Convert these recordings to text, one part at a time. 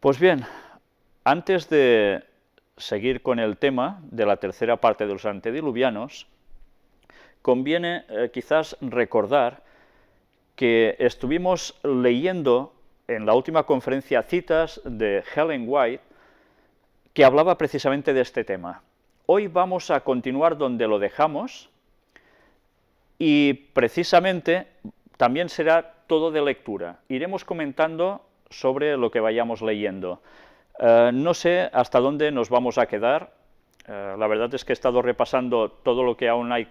Pues bien, antes de seguir con el tema de la tercera parte de los antediluvianos, conviene quizás recordar que estuvimos leyendo en la última conferencia citas de Ellen White que hablaba precisamente de este tema. Hoy vamos a continuar donde lo dejamos y precisamente también será todo de lectura. Iremos comentando sobre lo que vayamos leyendo. No sé hasta dónde nos vamos a quedar. La verdad es que he estado repasando todo lo que aún hay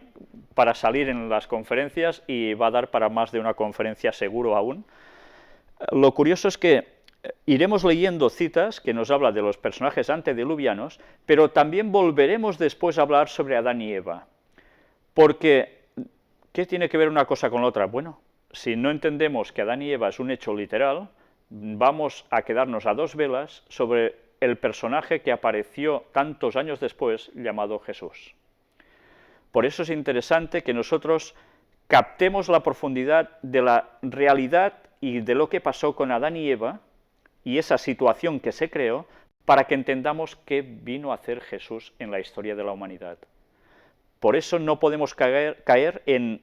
para salir en las conferencias y va a dar para más de una conferencia seguro aún. Lo curioso es que iremos leyendo citas que nos hablan de los personajes antediluvianos, pero también volveremos después a hablar sobre Adán y Eva. Porque, ¿qué tiene que ver una cosa con la otra? Bueno, si no entendemos que Adán y Eva es un hecho literal, vamos a quedarnos a dos velas sobre el personaje que apareció tantos años después, llamado Jesús. Por eso es interesante que nosotros captemos la profundidad de la realidad y de lo que pasó con Adán y Eva, y esa situación que se creó, para que entendamos qué vino a hacer Jesús en la historia de la humanidad. Por eso no podemos caer en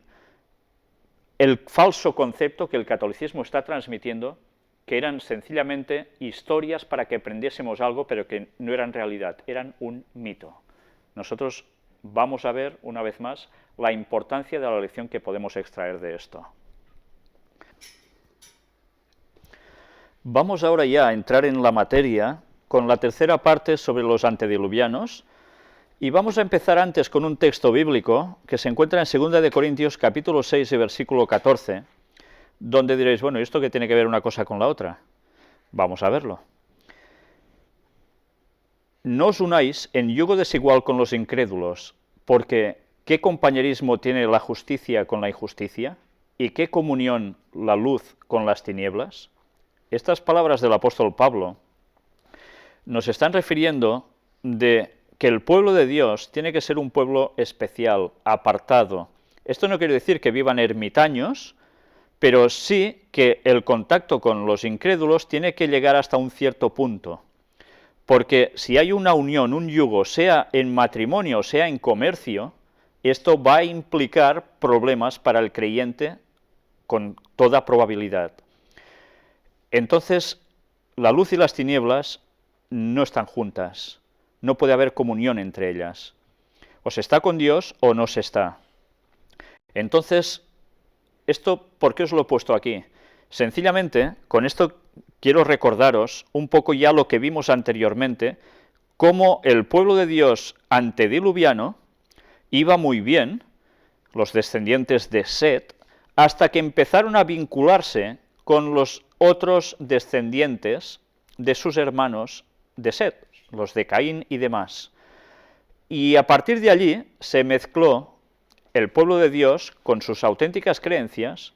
el falso concepto que el catolicismo está transmitiendo, que eran sencillamente historias para que aprendiésemos algo, pero que no eran realidad, eran un mito. Nosotros vamos a ver, una vez más, la importancia de la lección que podemos extraer de esto. Vamos ahora ya a entrar en la materia con la tercera parte sobre los antediluvianos, y vamos a empezar antes con un texto bíblico que se encuentra en 2 de Corintios capítulo 6 y versículo 14, donde diréis, bueno, ¿y esto qué tiene que ver una cosa con la otra? Vamos a verlo. No os unáis en yugo desigual con los incrédulos, porque ¿qué compañerismo tiene la justicia con la injusticia? ¿Y qué comunión la luz con las tinieblas? Estas palabras del apóstol Pablo nos están refiriendo de que el pueblo de Dios tiene que ser un pueblo especial, apartado. Esto no quiere decir que vivan ermitaños, pero sí que el contacto con los incrédulos tiene que llegar hasta un cierto punto. Porque si hay una unión, un yugo, sea en matrimonio o sea en comercio, esto va a implicar problemas para el creyente con toda probabilidad. Entonces, la luz y las tinieblas no están juntas, no puede haber comunión entre ellas. O se está con Dios o no se está. Entonces, ¿esto por qué os lo he puesto aquí? Sencillamente, con esto quiero recordaros un poco ya lo que vimos anteriormente, cómo el pueblo de Dios antediluviano iba muy bien, los descendientes de Set, hasta que empezaron a vincularse con los otros descendientes de sus hermanos de Set, los de Caín y demás. Y a partir de allí se mezcló el pueblo de Dios con sus auténticas creencias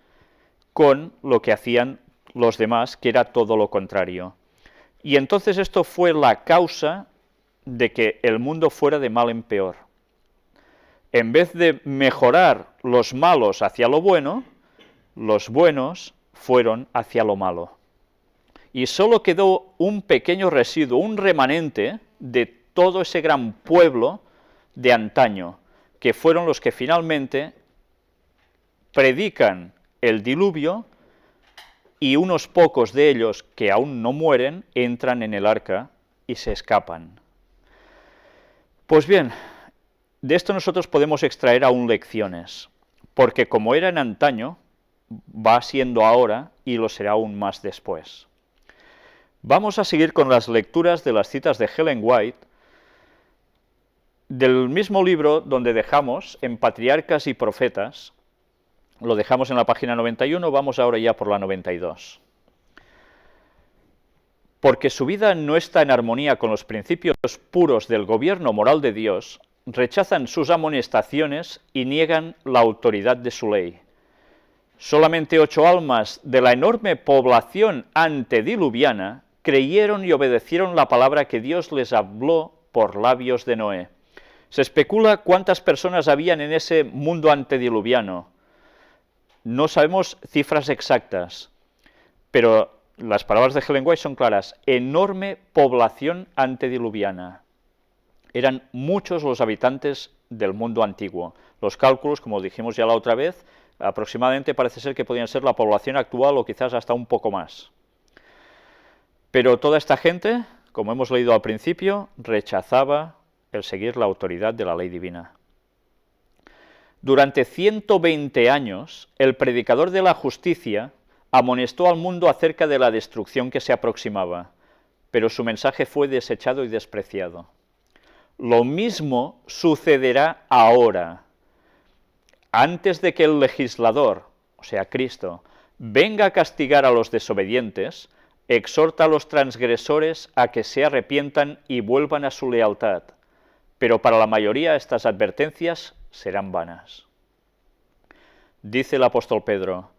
con lo que hacían los demás, que era todo lo contrario. Y entonces esto fue la causa de que el mundo fuera de mal en peor. En vez de mejorar los malos hacia lo bueno, los buenos fueron hacia lo malo. Y solo quedó un pequeño residuo, un remanente de todo ese gran pueblo de antaño, que fueron los que finalmente predican el diluvio, y unos pocos de ellos que aún no mueren entran en el arca y se escapan. Pues bien, de esto nosotros podemos extraer aún lecciones, porque como era en antaño, va siendo ahora y lo será aún más después. Vamos a seguir con las lecturas de las citas de Ellen White, del mismo libro donde dejamos, en Patriarcas y Profetas. Lo dejamos en la página 91, vamos ahora ya por la 92. Porque su vida no está en armonía con los principios puros del gobierno moral de Dios, rechazan sus amonestaciones y niegan la autoridad de su ley. Solamente 8 almas de la enorme población antediluviana creyeron y obedecieron la palabra que Dios les habló por labios de Noé. Se especula cuántas personas habían en ese mundo antediluviano. No sabemos cifras exactas, pero las palabras de Ellen White son claras: enorme población antediluviana. Eran muchos los habitantes del mundo antiguo. Los cálculos, como dijimos ya la otra vez, aproximadamente parece ser que podían ser la población actual o quizás hasta un poco más. Pero toda esta gente, como hemos leído al principio, rechazaba el seguir la autoridad de la ley divina. Durante 120 años, el predicador de la justicia amonestó al mundo acerca de la destrucción que se aproximaba, pero su mensaje fue desechado y despreciado. Lo mismo sucederá ahora. Antes de que el legislador, o sea, Cristo, venga a castigar a los desobedientes, exhorta a los transgresores a que se arrepientan y vuelvan a su lealtad, pero para la mayoría estas advertencias serán vanas. Dice el apóstol Pedro: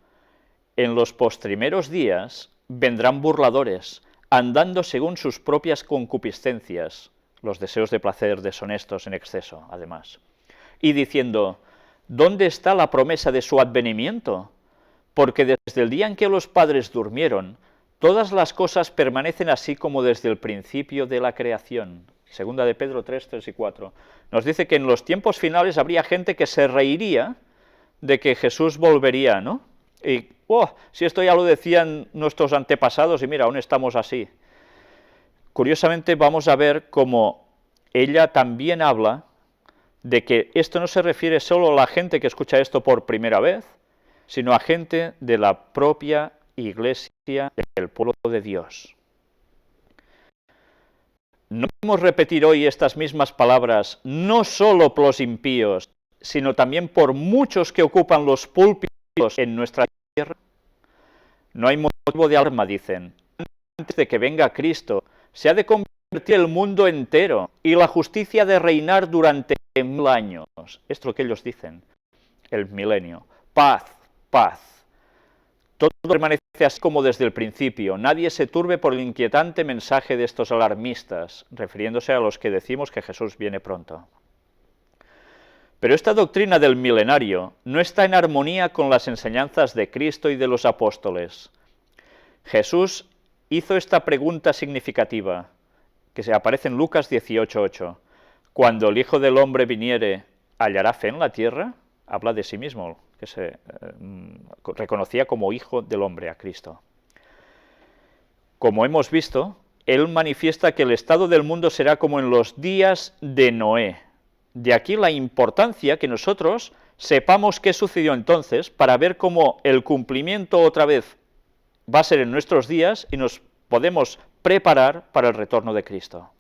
en los postrimeros días vendrán burladores, andando según sus propias concupiscencias, los deseos de placer deshonestos en exceso, además, y diciendo: ¿dónde está la promesa de su advenimiento? Porque desde el día en que los padres durmieron, todas las cosas permanecen así como desde el principio de la creación. Segunda de Pedro 3, 3 y 4. Nos dice que en los tiempos finales habría gente que se reiría de que Jesús volvería, ¿no? Y, si esto ya lo decían nuestros antepasados y mira, aún estamos así. Curiosamente vamos a ver cómo ella también habla de que esto no se refiere solo a la gente que escucha esto por primera vez, sino a gente de la propia Iglesia del pueblo de Dios. No podemos repetir hoy estas mismas palabras no solo por los impíos, sino también por muchos que ocupan los púlpitos en nuestra tierra. No hay motivo de alarma, dicen. Antes de que venga Cristo, se ha de convertir el mundo entero y la justicia de reinar durante 1000 años. Esto es lo que ellos dicen, el milenio. Paz, paz. Todo permanece así como desde el principio. Nadie se turbe por el inquietante mensaje de estos alarmistas, refiriéndose a los que decimos que Jesús viene pronto. Pero esta doctrina del milenario no está en armonía con las enseñanzas de Cristo y de los apóstoles. Jesús hizo esta pregunta significativa, que se aparece en Lucas 18:8. Cuando el Hijo del Hombre viniere, ¿hallará fe en la tierra? Habla de sí mismo, que se reconocía como Hijo del Hombre a Cristo. Como hemos visto, Él manifiesta que el estado del mundo será como en los días de Noé. De aquí la importancia que nosotros sepamos qué sucedió entonces para ver cómo el cumplimiento otra vez va a ser en nuestros días y nos podemos preparar para el retorno de Cristo.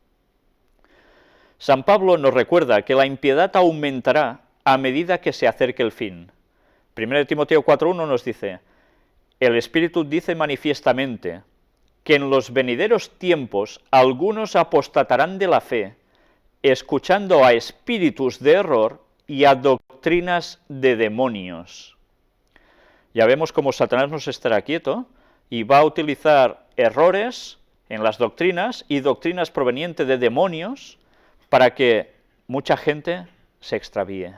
San Pablo nos recuerda que la impiedad aumentará a medida que se acerque el fin. 1 Timoteo 4:1 nos dice: el Espíritu dice manifiestamente que en los venideros tiempos algunos apostatarán de la fe, escuchando a espíritus de error y a doctrinas de demonios. Ya vemos cómo Satanás no se estará quieto y va a utilizar errores en las doctrinas y doctrinas provenientes de demonios para que mucha gente se extravíe.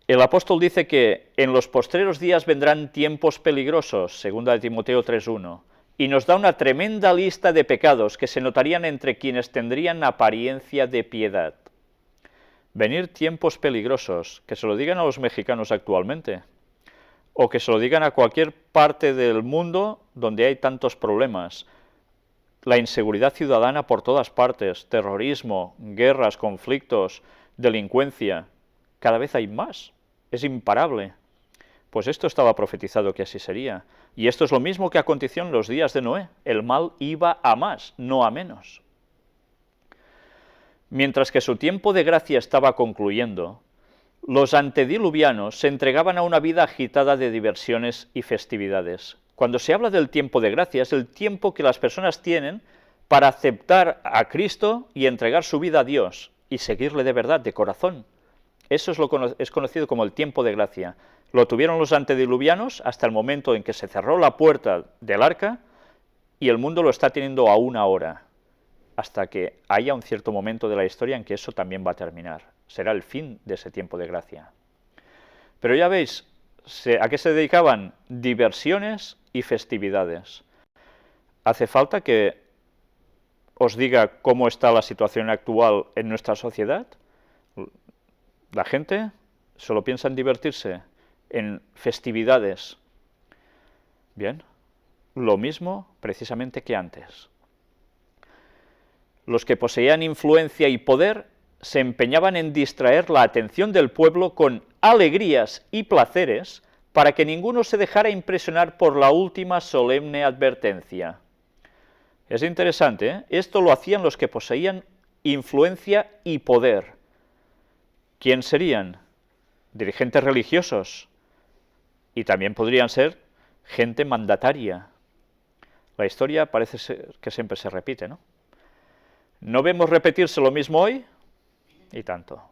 El apóstol dice que en los postreros días vendrán tiempos peligrosos, 2 Timoteo 3:1, y nos da una tremenda lista de pecados que se notarían entre quienes tendrían apariencia de piedad. Venir tiempos peligrosos, que se lo digan a los mexicanos actualmente, o que se lo digan a cualquier parte del mundo donde hay tantos problemas. La inseguridad ciudadana por todas partes, terrorismo, guerras, conflictos, delincuencia, cada vez hay más, es imparable. Pues esto estaba profetizado que así sería. Y esto es lo mismo que aconteció en los días de Noé. El mal iba a más, no a menos. Mientras que su tiempo de gracia estaba concluyendo, los antediluvianos se entregaban a una vida agitada de diversiones y festividades. Cuando se habla del tiempo de gracia, es el tiempo que las personas tienen para aceptar a Cristo y entregar su vida a Dios y seguirle de verdad, de corazón. Eso es conocido como el tiempo de gracia. Lo tuvieron los antediluvianos hasta el momento en que se cerró la puerta del arca y el mundo lo está teniendo aún ahora, hasta que haya un cierto momento de la historia en que eso también va a terminar. Será el fin de ese tiempo de gracia. Pero ya veis, ¿A qué se dedicaban? Diversiones y festividades. ¿Hace falta que os diga cómo está la situación actual en nuestra sociedad? La gente solo piensa en divertirse, en festividades. Bien, lo mismo precisamente que antes. Los que poseían influencia y poder se empeñaban en distraer la atención del pueblo con alegrías y placeres para que ninguno se dejara impresionar por la última solemne advertencia. Es interesante, ¿eh? Esto lo hacían los que poseían influencia y poder. ¿Quién serían? Dirigentes religiosos. Y también podrían ser gente mandataria. La historia parece ser que siempre se repite, ¿no? ¿No vemos repetirse lo mismo hoy? Y tanto.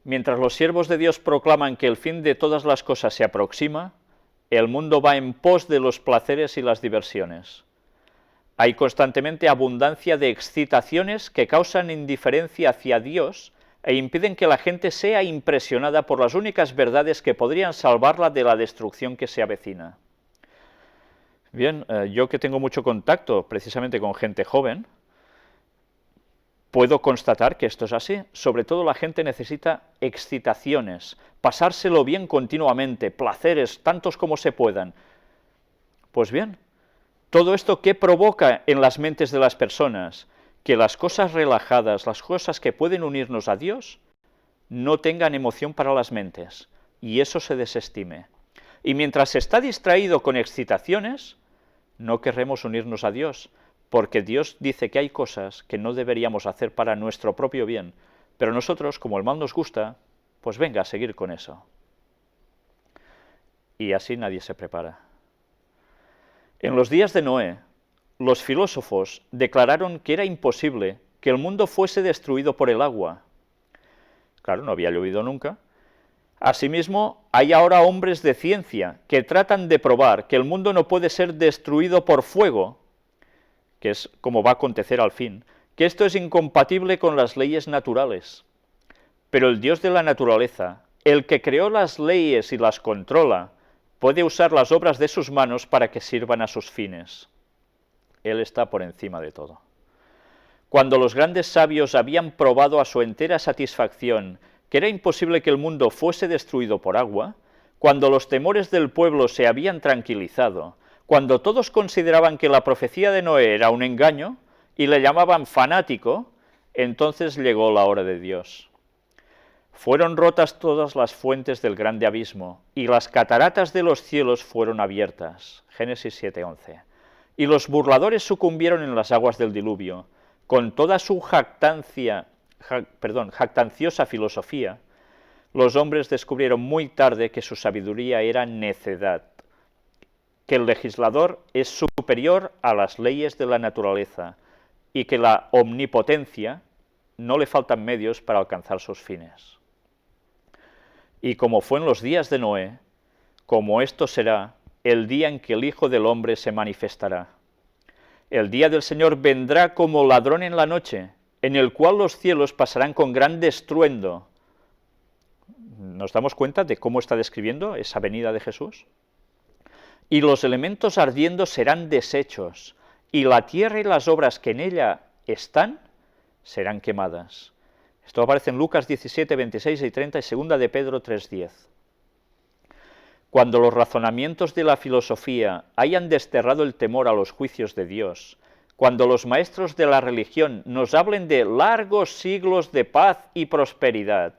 Mientras los siervos de Dios proclaman que el fin de todas las cosas se aproxima, el mundo va en pos de los placeres y las diversiones. Hay constantemente abundancia de excitaciones que causan indiferencia hacia Dios e impiden que la gente sea impresionada por las únicas verdades que podrían salvarla de la destrucción que se avecina. Bien, yo que tengo mucho contacto precisamente con gente joven, puedo constatar que esto es así. Sobre todo la gente necesita excitaciones, pasárselo bien continuamente, placeres, tantos como se puedan. Pues bien, todo esto, ¿qué provoca en las mentes de las personas? Que las cosas relajadas, las cosas que pueden unirnos a Dios, no tengan emoción para las mentes, y eso se desestime. Y mientras se está distraído con excitaciones, no querremos unirnos a Dios, porque Dios dice que hay cosas que no deberíamos hacer para nuestro propio bien, pero nosotros, como el mal nos gusta, pues venga a seguir con eso. Y así nadie se prepara. En los días de Noé, los filósofos declararon que era imposible que el mundo fuese destruido por el agua. Claro, no había llovido nunca. Asimismo, hay ahora hombres de ciencia que tratan de probar que el mundo no puede ser destruido por fuego, que es como va a acontecer al fin, que esto es incompatible con las leyes naturales. Pero el Dios de la naturaleza, el que creó las leyes y las controla, puede usar las obras de sus manos para que sirvan a sus fines. Él está por encima de todo. Cuando los grandes sabios habían probado a su entera satisfacción que era imposible que el mundo fuese destruido por agua, cuando los temores del pueblo se habían tranquilizado, cuando todos consideraban que la profecía de Noé era un engaño y le llamaban fanático, entonces llegó la hora de Dios. Fueron rotas todas las fuentes del grande abismo, y las cataratas de los cielos fueron abiertas. Génesis 7:11. Y los burladores sucumbieron en las aguas del diluvio. Con toda su jactanciosa filosofía, los hombres descubrieron muy tarde que su sabiduría era necedad, que el legislador es superior a las leyes de la naturaleza, y que la omnipotencia no le faltan medios para alcanzar sus fines. Y como fue en los días de Noé, como esto será el día en que el Hijo del Hombre se manifestará. El día del Señor vendrá como ladrón en la noche, en el cual los cielos pasarán con gran estruendo. ¿Nos damos cuenta de cómo está describiendo esa venida de Jesús? Y los elementos ardiendo serán deshechos, y la tierra y las obras que en ella están serán quemadas. Esto aparece en Lucas 17, 26 y 30 y 2 de Pedro 3:10. Cuando los razonamientos de la filosofía hayan desterrado el temor a los juicios de Dios, cuando los maestros de la religión nos hablen de largos siglos de paz y prosperidad,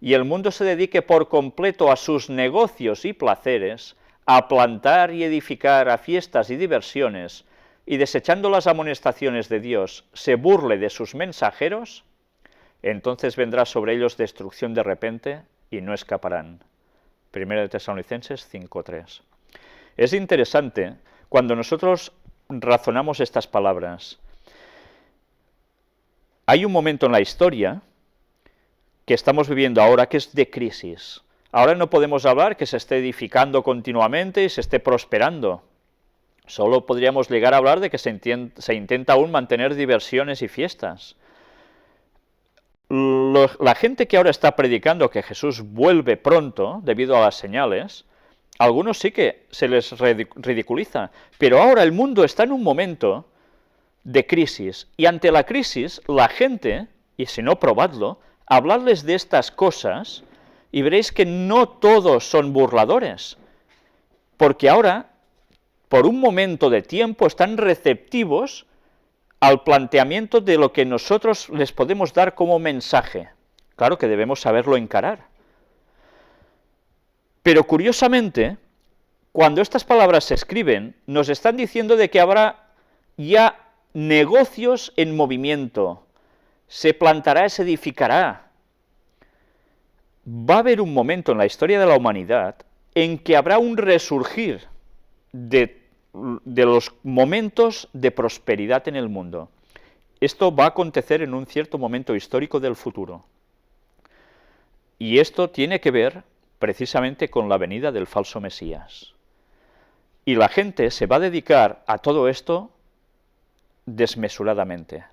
y el mundo se dedique por completo a sus negocios y placeres, a plantar y edificar, a fiestas y diversiones, y desechando las amonestaciones de Dios, se burle de sus mensajeros, entonces vendrá sobre ellos destrucción de repente y no escaparán. 1 Tesalonicenses 5:3. Es interesante cuando nosotros razonamos estas palabras. Hay un momento en la historia que estamos viviendo ahora que es de crisis. Ahora no podemos hablar que se esté edificando continuamente y se esté prosperando. Solo podríamos llegar a hablar de que se intenta aún mantener diversiones y fiestas. La gente que ahora está predicando que Jesús vuelve pronto, debido a las señales, algunos sí que se les ridiculiza, pero ahora el mundo está en un momento de crisis, y ante la crisis, la gente, y si no, probadlo, habladles de estas cosas, y veréis que no todos son burladores, porque ahora, por un momento de tiempo, están receptivos al planteamiento de lo que nosotros les podemos dar como mensaje. Claro que debemos saberlo encarar. Pero curiosamente, cuando estas palabras se escriben, nos están diciendo de que habrá ya negocios en movimiento, se plantará, se edificará. Va a haber un momento en la historia de la humanidad en que habrá un resurgir de los momentos de prosperidad en el mundo. Esto va a acontecer en un cierto momento histórico del futuro. Y esto tiene que ver precisamente con la venida del falso Mesías. Y la gente se va a dedicar a todo esto desmesuradamente.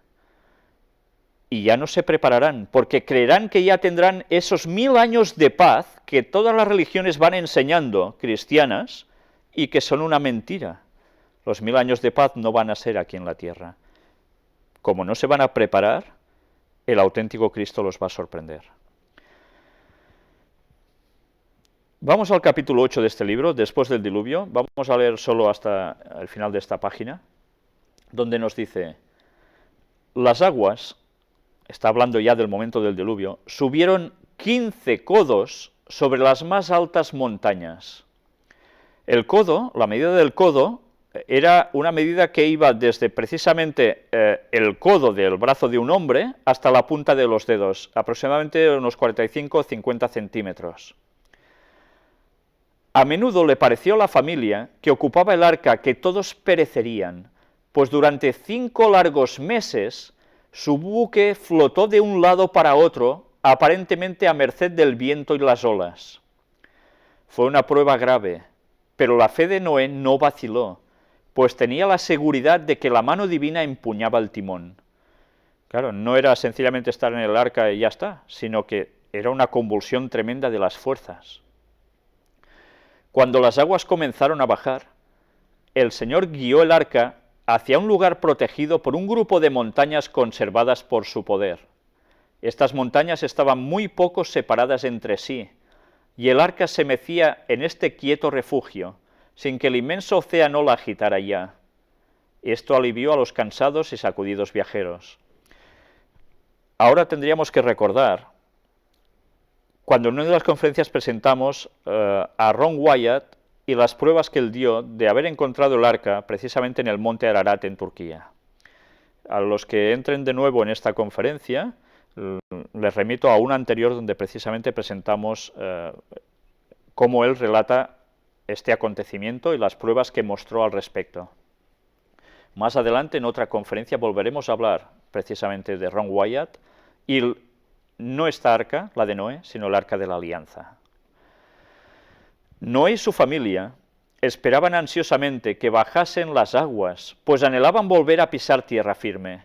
Y ya no se prepararán, porque creerán que ya tendrán esos 1000 años de paz que todas las religiones van enseñando, cristianas, y que son una mentira. Los 1000 años de paz no van a ser aquí en la tierra. Como no se van a preparar, el auténtico Cristo los va a sorprender. Vamos al capítulo 8 de este libro, después del diluvio. Vamos a leer solo hasta el final de esta página, donde nos dice: las aguas, está hablando ya del momento del diluvio, subieron 15 codos sobre las más altas montañas. El codo, la medida del codo, era una medida que iba desde precisamente el codo del brazo de un hombre hasta la punta de los dedos, aproximadamente unos 45 o 50 centímetros. A menudo le pareció a la familia que ocupaba el arca que todos perecerían, pues durante 5 largos meses su buque flotó de un lado para otro, aparentemente a merced del viento y las olas. Fue una prueba grave, pero la fe de Noé no vaciló, pues tenía la seguridad de que la mano divina empuñaba el timón. Claro, no era sencillamente estar en el arca y ya está, sino que era una convulsión tremenda de las fuerzas. Cuando las aguas comenzaron a bajar, el Señor guió el arca hacia un lugar protegido por un grupo de montañas conservadas por su poder. Estas montañas estaban muy poco separadas entre sí, y el arca se mecía en este quieto refugio, sin que el inmenso océano la agitara ya. Esto alivió a los cansados y sacudidos viajeros. Ahora tendríamos que recordar, cuando en una de las conferencias presentamos a Ron Wyatt y las pruebas que él dio de haber encontrado el arca precisamente en el monte Ararat en Turquía. A los que entren de nuevo en esta conferencia, les remito a una anterior donde precisamente presentamos cómo él relata este acontecimiento y las pruebas que mostró al respecto. Más adelante, en otra conferencia, volveremos a hablar precisamente de Ron Wyatt y no esta arca, la de Noé, sino el arca de la alianza. Noé y su familia esperaban ansiosamente que bajasen las aguas, pues anhelaban volver a pisar tierra firme.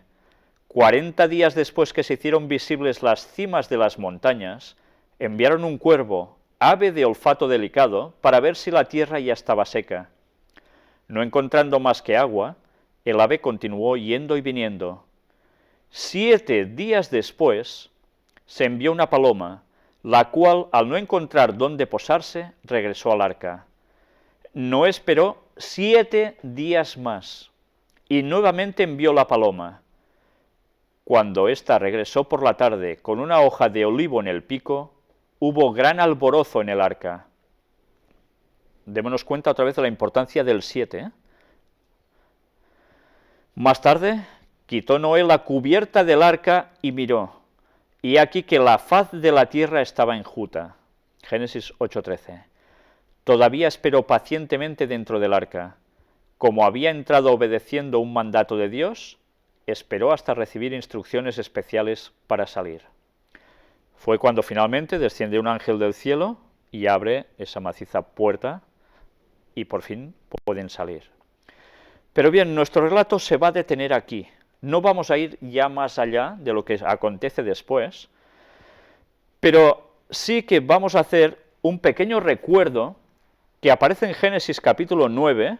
40 días después que se hicieron visibles las cimas de las montañas, enviaron un cuervo, ave de olfato delicado, para ver si la tierra ya estaba seca. No encontrando más que agua, el ave continuó yendo y viniendo. 7 días después, se envió una paloma, la cual, al no encontrar dónde posarse, regresó al arca. Noé esperó 7 días más, y nuevamente envió la paloma. Cuando ésta regresó por la tarde con una hoja de olivo en el pico, hubo gran alborozo en el arca. Démonos cuenta otra vez de la importancia del 7. Más tarde, quitó Noé la cubierta del arca y miró, y aquí que la faz de la tierra estaba enjuta. Génesis 8:13. Todavía esperó pacientemente dentro del arca. Como había entrado obedeciendo un mandato de Dios, esperó hasta recibir instrucciones especiales para salir. Fue cuando finalmente desciende un ángel del cielo y abre esa maciza puerta y por fin pueden salir. Pero bien, nuestro relato se va a detener aquí. No vamos a ir ya más allá de lo que acontece después, Pero sí que vamos a hacer un pequeño recuerdo que aparece en Génesis capítulo 9,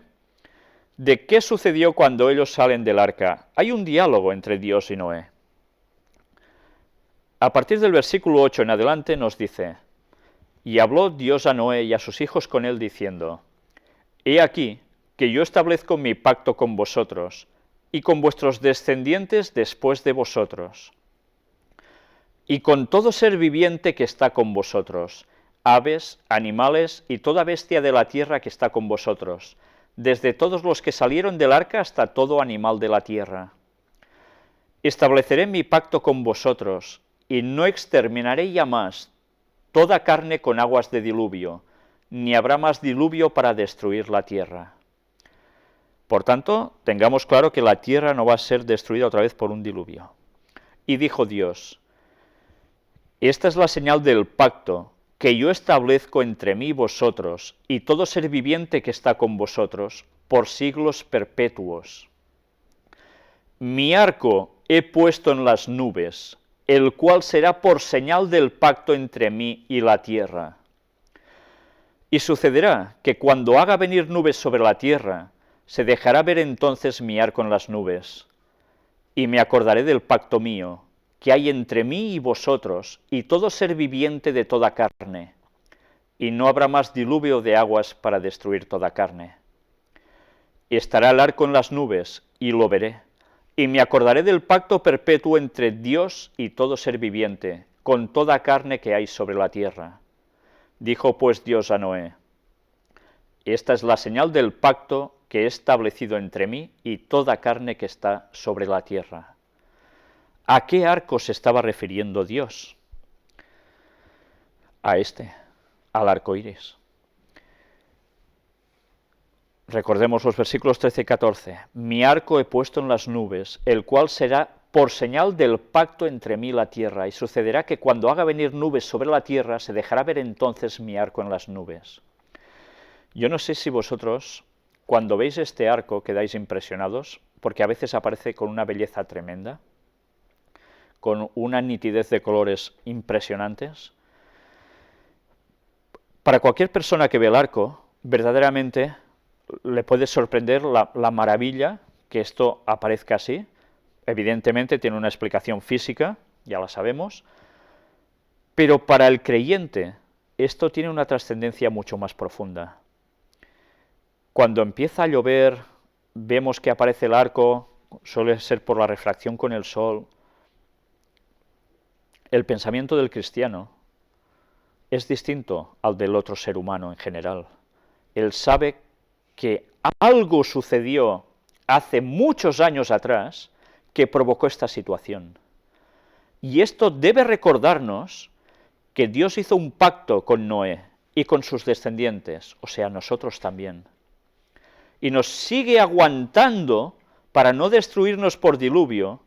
de qué sucedió cuando ellos salen del arca. Hay un diálogo entre Dios y Noé. A partir del versículo 8 en adelante nos dice: y habló Dios a Noé y a sus hijos con él, diciendo: he aquí que yo establezco mi pacto con vosotros, y con vuestros descendientes después de vosotros, y con todo ser viviente que está con vosotros, aves, animales y toda bestia de la tierra que está con vosotros, desde todos los que salieron del arca hasta todo animal de la tierra. Estableceré mi pacto con vosotros, y no exterminaré ya más toda carne con aguas de diluvio, ni habrá más diluvio para destruir la tierra. Por tanto, tengamos claro que la tierra no va a ser destruida otra vez por un diluvio. Y dijo Dios: esta es la señal del pacto que yo establezco entre mí y vosotros, y todo ser viviente que está con vosotros, por siglos perpetuos. Mi arco he puesto en las nubes, el cual será por señal del pacto entre mí y la tierra. Y sucederá que cuando haga venir nubes sobre la tierra, se dejará ver entonces mi arco en las nubes, y me acordaré del pacto mío, que hay entre mí y vosotros, y todo ser viviente de toda carne, y no habrá más diluvio de aguas para destruir toda carne. Estará el arco en las nubes, y lo veré, y me acordaré del pacto perpetuo entre Dios y todo ser viviente, con toda carne que hay sobre la tierra. Dijo pues Dios a Noé: esta es la señal del pacto que he establecido entre mí y toda carne que está sobre la tierra. ¿A qué arco se estaba refiriendo Dios? A al arco iris. Recordemos los versículos 13 y 14. Mi arco he puesto en las nubes, el cual será por señal del pacto entre mí y la tierra, y sucederá que cuando haga venir nubes sobre la tierra, se dejará ver entonces mi arco en las nubes. Yo no sé si vosotros, cuando veis este arco, quedáis impresionados, porque a veces aparece con una belleza tremenda, con una nitidez de colores impresionantes. Para cualquier persona que ve el arco, verdaderamente le puede sorprender la maravilla que esto aparezca así. Evidentemente tiene una explicación física, ya la sabemos, pero para el creyente esto tiene una trascendencia mucho más profunda. Cuando empieza a llover, vemos que aparece el arco, suele ser por la refracción con el sol. El pensamiento del cristiano es distinto al del otro ser humano en general. Él sabe que algo sucedió hace muchos años atrás que provocó esta situación. Y esto debe recordarnos que Dios hizo un pacto con Noé y con sus descendientes, o sea, nosotros también. Y nos sigue aguantando para no destruirnos por diluvio,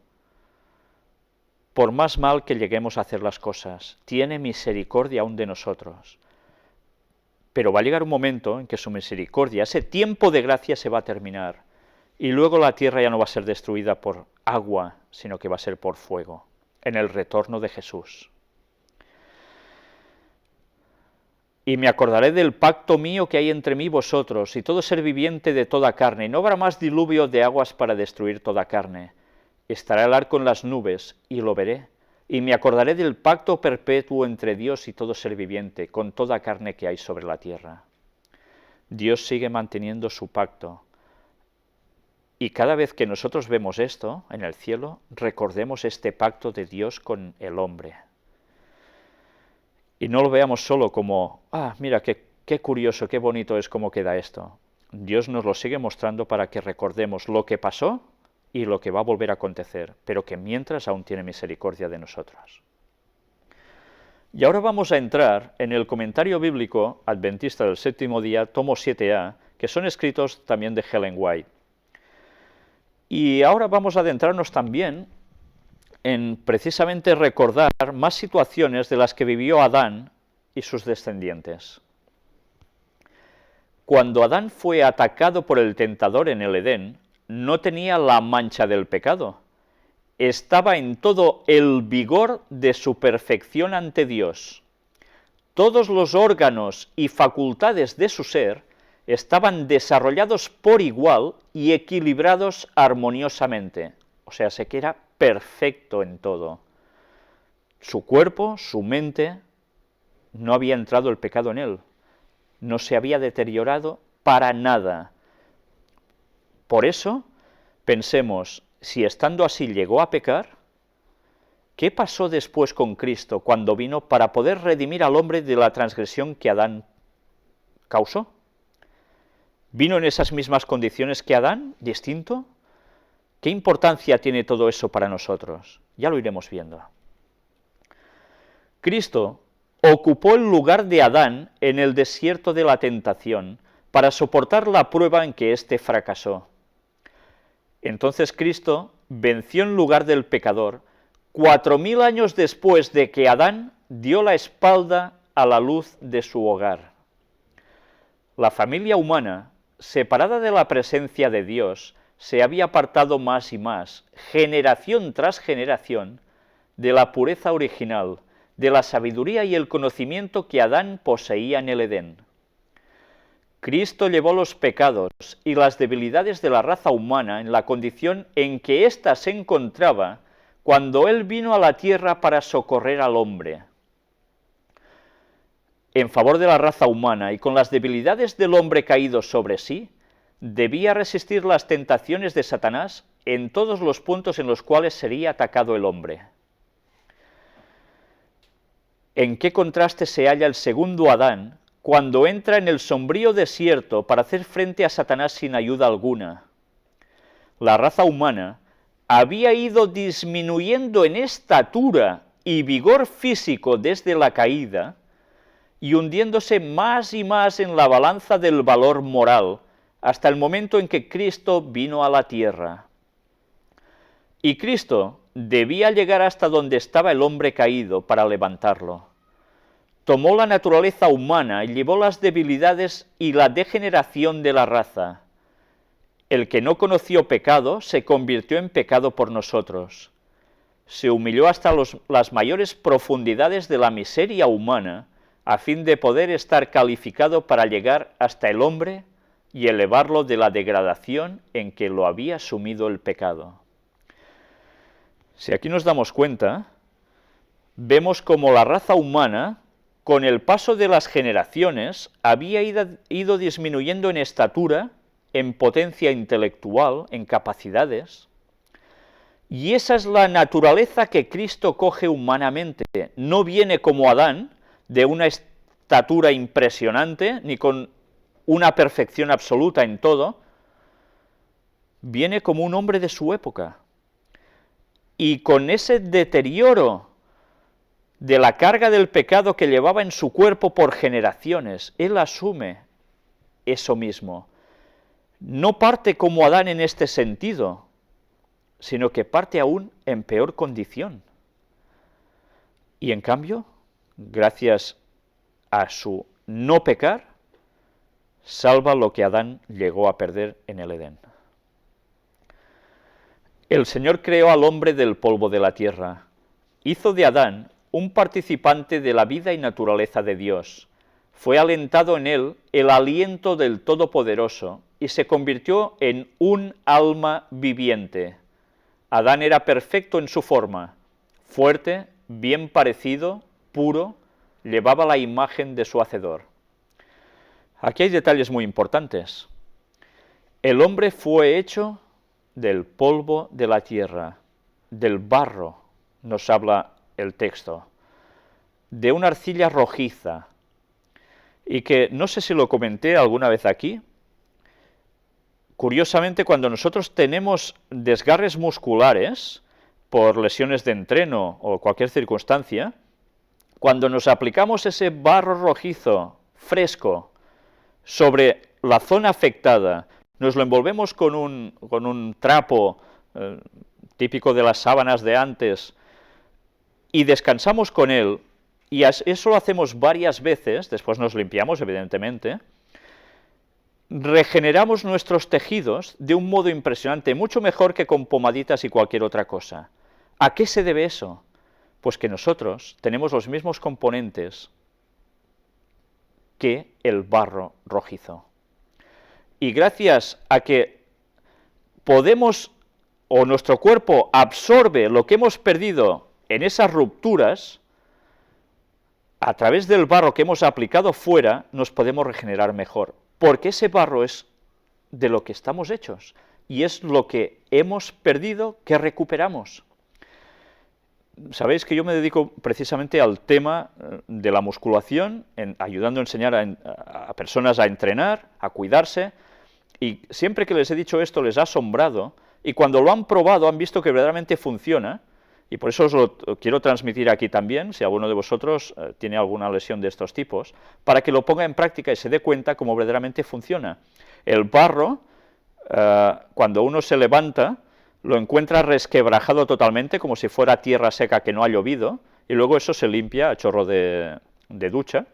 por más mal que lleguemos a hacer las cosas. Tiene misericordia aún de nosotros. Pero va a llegar un momento en que su misericordia, ese tiempo de gracia se va a terminar, y luego la tierra ya no va a ser destruida por agua, sino que va a ser por fuego, en el retorno de Jesús. Y me acordaré del pacto mío que hay entre mí y vosotros, y todo ser viviente de toda carne, y no habrá más diluvio de aguas para destruir toda carne. Estará el arco en las nubes, y lo veré, y me acordaré del pacto perpetuo entre Dios y todo ser viviente, con toda carne que hay sobre la tierra. Dios sigue manteniendo su pacto. Y cada vez que nosotros vemos esto en el cielo, recordemos este pacto de Dios con el hombre. Y no lo veamos solo como, mira, qué curioso, qué bonito es cómo queda esto. Dios nos lo sigue mostrando para que recordemos lo que pasó y lo que va a volver a acontecer, pero que mientras aún tiene misericordia de nosotros. Y ahora vamos a entrar en el comentario bíblico adventista del séptimo día, tomo 7a, que son escritos también de Ellen White. Y ahora vamos a adentrarnos también en precisamente recordar más situaciones de las que vivió Adán y sus descendientes. Cuando Adán fue atacado por el tentador en el Edén, no tenía la mancha del pecado, estaba en todo el vigor de su perfección ante Dios. Todos los órganos y facultades de su ser estaban desarrollados por igual y equilibrados armoniosamente. O sea, sé que era perfecto en todo. Su cuerpo, su mente, no había entrado el pecado en él. No se había deteriorado para nada. Por eso, pensemos, si estando así llegó a pecar, ¿qué pasó después con Cristo cuando vino para poder redimir al hombre de la transgresión que Adán causó? ¿Vino en esas mismas condiciones que Adán, distinto? ¿Qué importancia tiene todo eso para nosotros? Ya lo iremos viendo. Cristo ocupó el lugar de Adán en el desierto de la tentación para soportar la prueba en que éste fracasó. Entonces Cristo venció en lugar del pecador 4000 años después de que Adán dio la espalda a la luz de su hogar. La familia humana, separada de la presencia de Dios, se había apartado más y más, generación tras generación, de la pureza original, de la sabiduría y el conocimiento que Adán poseía en el Edén. Cristo llevó los pecados y las debilidades de la raza humana en la condición en que ésta se encontraba cuando Él vino a la tierra para socorrer al hombre. En favor de la raza humana y con las debilidades del hombre caído sobre sí, debía resistir las tentaciones de Satanás en todos los puntos en los cuales sería atacado el hombre. ¿En qué contraste se halla el segundo Adán cuando entra en el sombrío desierto para hacer frente a Satanás sin ayuda alguna? La raza humana había ido disminuyendo en estatura y vigor físico desde la caída y hundiéndose más y más en la balanza del valor moral hasta el momento en que Cristo vino a la tierra. Y Cristo debía llegar hasta donde estaba el hombre caído para levantarlo. Tomó la naturaleza humana y llevó las debilidades y la degeneración de la raza. El que no conoció pecado se convirtió en pecado por nosotros. Se humilló hasta las mayores profundidades de la miseria humana a fin de poder estar calificado para llegar hasta el hombre y elevarlo de la degradación en que lo había sumido el pecado. Si aquí nos damos cuenta, vemos como la raza humana, con el paso de las generaciones, había ido disminuyendo en estatura, en potencia intelectual, en capacidades, y esa es la naturaleza que Cristo coge humanamente. No viene como Adán, de una estatura impresionante, ni con una perfección absoluta en todo, viene como un hombre de su época, y con ese deterioro de la carga del pecado que llevaba en su cuerpo por generaciones, él asume eso mismo. No parte como Adán en este sentido, sino que parte aún en peor condición. Y en cambio, gracias a su no pecar, salva lo que Adán llegó a perder en el Edén. El Señor creó al hombre del polvo de la tierra, hizo de Adán un participante de la vida y naturaleza de Dios, fue alentado en él el aliento del Todopoderoso y se convirtió en un alma viviente. Adán era perfecto en su forma, fuerte, bien parecido, puro, llevaba la imagen de su Hacedor. Aquí hay detalles muy importantes. El hombre fue hecho del polvo de la tierra, del barro, nos habla el texto, de una arcilla rojiza, y que, no sé si lo comenté alguna vez aquí, curiosamente cuando nosotros tenemos desgarres musculares, por lesiones de entreno o cualquier circunstancia, cuando nos aplicamos ese barro rojizo, fresco, sobre la zona afectada, nos lo envolvemos con un trapo típico de las sábanas de antes, y descansamos con él, y eso lo hacemos varias veces, después nos limpiamos, evidentemente, regeneramos nuestros tejidos de un modo impresionante, mucho mejor que con pomaditas y cualquier otra cosa. ¿A qué se debe eso? Pues que nosotros tenemos los mismos componentes que el barro rojizo. Y gracias a que podemos, o nuestro cuerpo absorbe lo que hemos perdido en esas rupturas, a través del barro que hemos aplicado fuera, nos podemos regenerar mejor, porque ese barro es de lo que estamos hechos, y es lo que hemos perdido que recuperamos. Sabéis que yo me dedico precisamente al tema de la musculación, ayudando a enseñar a personas a entrenar, a cuidarse, y siempre que les he dicho esto les ha asombrado, y cuando lo han probado han visto que verdaderamente funciona, y por eso os lo quiero transmitir aquí también, si alguno de vosotros tiene alguna lesión de estos tipos, para que lo ponga en práctica y se dé cuenta cómo verdaderamente funciona. El barro, cuando uno se levanta, lo encuentra resquebrajado totalmente, como si fuera tierra seca que no ha llovido, y luego eso se limpia a chorro de ducha.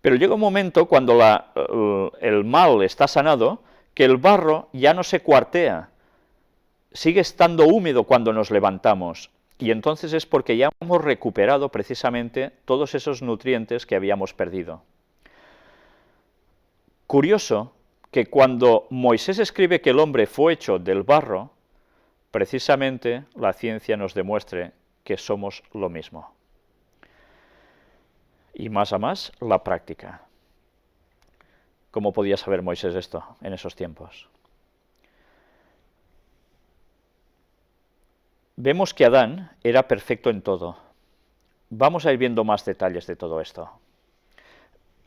Pero llega un momento cuando el mal está sanado, que el barro ya no se cuartea, sigue estando húmedo cuando nos levantamos, y entonces es porque ya hemos recuperado precisamente todos esos nutrientes que habíamos perdido. Curioso que cuando Moisés escribe que el hombre fue hecho del barro, precisamente la ciencia nos demuestre que somos lo mismo. Y más a más, la práctica. ¿Cómo podía saber Moisés esto en esos tiempos? Vemos que Adán era perfecto en todo. Vamos a ir viendo más detalles de todo esto.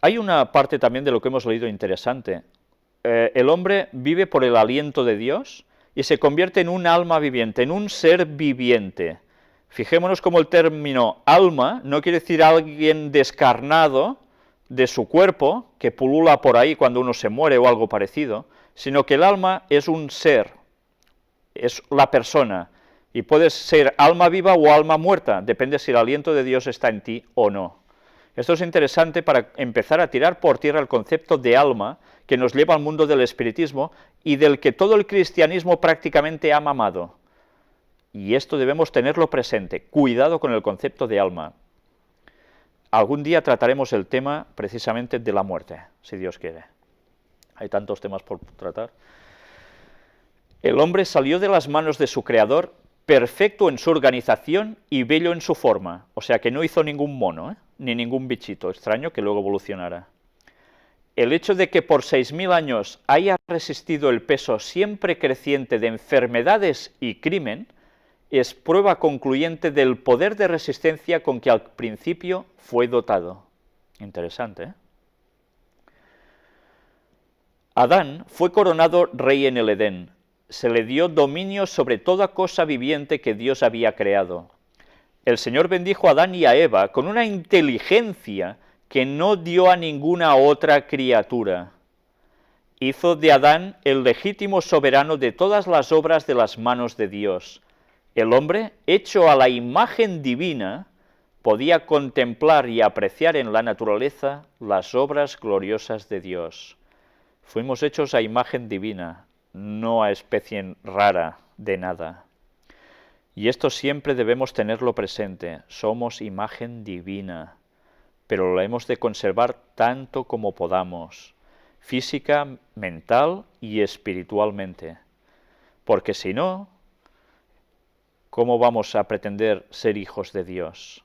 Hay una parte también de lo que hemos leído interesante. El hombre vive por el aliento de Dios y se convierte en un alma viviente, en un ser viviente. Fijémonos como el término alma no quiere decir alguien descarnado de su cuerpo, que pulula por ahí cuando uno se muere o algo parecido, sino que el alma es un ser, es la persona, y puedes ser alma viva o alma muerta, depende si el aliento de Dios está en ti o no. Esto es interesante para empezar a tirar por tierra el concepto de alma que nos lleva al mundo del espiritismo y del que todo el cristianismo prácticamente ha mamado. Y esto debemos tenerlo presente, cuidado con el concepto de alma. Algún día trataremos el tema precisamente de la muerte, si Dios quiere. Hay tantos temas por tratar. El hombre salió de las manos de su Creador perfecto en su organización y bello en su forma, o sea que no hizo ningún mono, ni ningún bichito extraño que luego evolucionara. El hecho de que por 6000 años haya resistido el peso siempre creciente de enfermedades y crimen es prueba concluyente del poder de resistencia con que al principio fue dotado. Interesante, ¿eh? Adán fue coronado rey en el Edén. Se le dio dominio sobre toda cosa viviente que Dios había creado. El Señor bendijo a Adán y a Eva con una inteligencia que no dio a ninguna otra criatura. Hizo de Adán el legítimo soberano de todas las obras de las manos de Dios. El hombre, hecho a la imagen divina, podía contemplar y apreciar en la naturaleza las obras gloriosas de Dios. Fuimos hechos a imagen divina, no a especie rara de nada. Y esto siempre debemos tenerlo presente, somos imagen divina, pero la hemos de conservar tanto como podamos, física, mental y espiritualmente, porque si no, ¿cómo vamos a pretender ser hijos de Dios?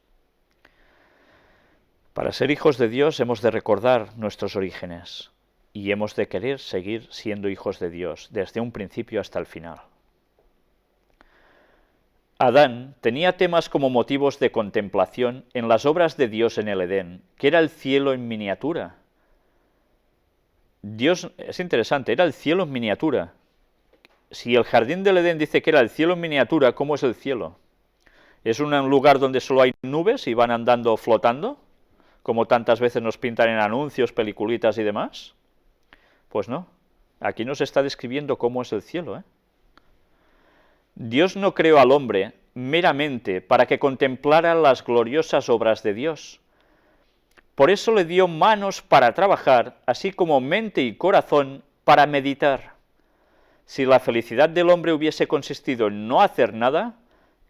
Para ser hijos de Dios hemos de recordar nuestros orígenes, y hemos de querer seguir siendo hijos de Dios, desde un principio hasta el final. Adán tenía temas como motivos de contemplación en las obras de Dios en el Edén, que era el cielo en miniatura. Dios, es interesante, era el cielo en miniatura. Si el jardín del Edén dice que era el cielo en miniatura, ¿cómo es el cielo? ¿Es un lugar donde solo hay nubes y van andando flotando, como tantas veces nos pintan en anuncios, peliculitas y demás? Pues no, aquí nos está describiendo cómo es el cielo, ¿eh? Dios no creó al hombre meramente para que contemplara las gloriosas obras de Dios. Por eso le dio manos para trabajar, así como mente y corazón para meditar. Si la felicidad del hombre hubiese consistido en no hacer nada,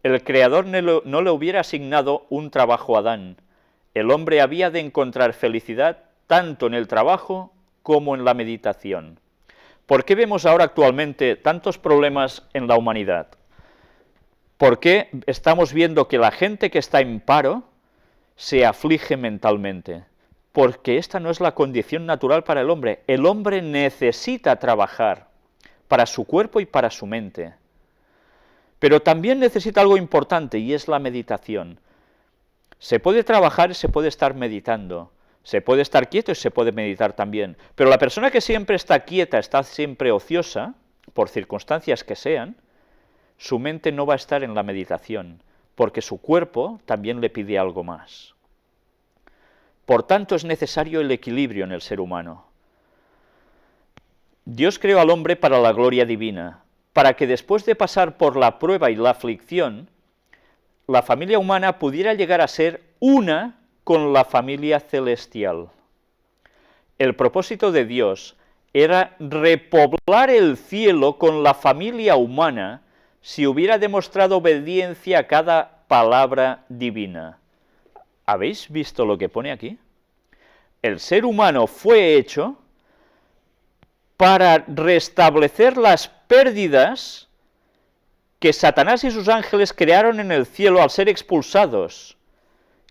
el Creador no le hubiera asignado un trabajo a Adán. El hombre había de encontrar felicidad tanto en el trabajo como en la meditación. ¿Por qué vemos ahora actualmente tantos problemas en la humanidad? ¿Por qué estamos viendo que la gente que está en paro se aflige mentalmente? Porque esta no es la condición natural para el hombre. El hombre necesita trabajar para su cuerpo y para su mente. Pero también necesita algo importante, y es la meditación. Se puede trabajar y se puede estar meditando. Se puede estar quieto y se puede meditar también. Pero la persona que siempre está quieta, está siempre ociosa, por circunstancias que sean, su mente no va a estar en la meditación, porque su cuerpo también le pide algo más. Por tanto, es necesario el equilibrio en el ser humano. Dios creó al hombre para la gloria divina, para que después de pasar por la prueba y la aflicción, la familia humana pudiera llegar a ser una con la familia celestial. El propósito de Dios era repoblar el cielo con la familia humana si hubiera demostrado obediencia a cada palabra divina. ¿Habéis visto lo que pone aquí? El ser humano fue hecho para restablecer las pérdidas que Satanás y sus ángeles crearon en el cielo al ser expulsados.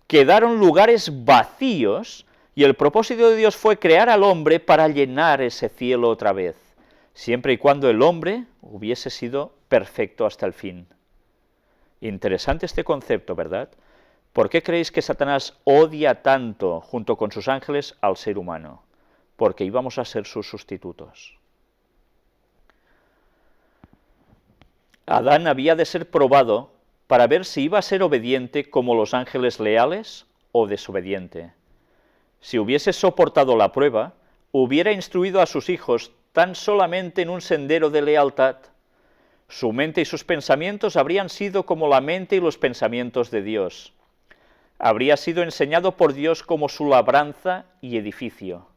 Quedaron lugares vacíos y el propósito de Dios fue crear al hombre para llenar ese cielo otra vez, siempre y cuando el hombre hubiese sido perfecto hasta el fin. Interesante este concepto, ¿verdad? ¿Por qué creéis que Satanás odia tanto, junto con sus ángeles, al ser humano? Porque íbamos a ser sus sustitutos. Adán había de ser probado para ver si iba a ser obediente como los ángeles leales o desobediente. Si hubiese soportado la prueba, hubiera instruido a sus hijos tan solamente en un sendero de lealtad. Su mente y sus pensamientos habrían sido como la mente y los pensamientos de Dios. Habría sido enseñado por Dios como su labranza y edificio.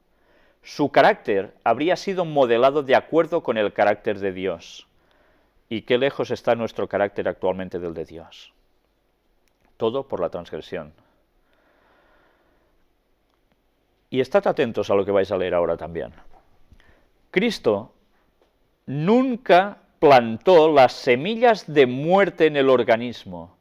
Su carácter habría sido modelado de acuerdo con el carácter de Dios. ¿Y qué lejos está nuestro carácter actualmente del de Dios? Todo por la transgresión. Y estad atentos a lo que vais a leer ahora también. Cristo nunca plantó las semillas de muerte en el organismo.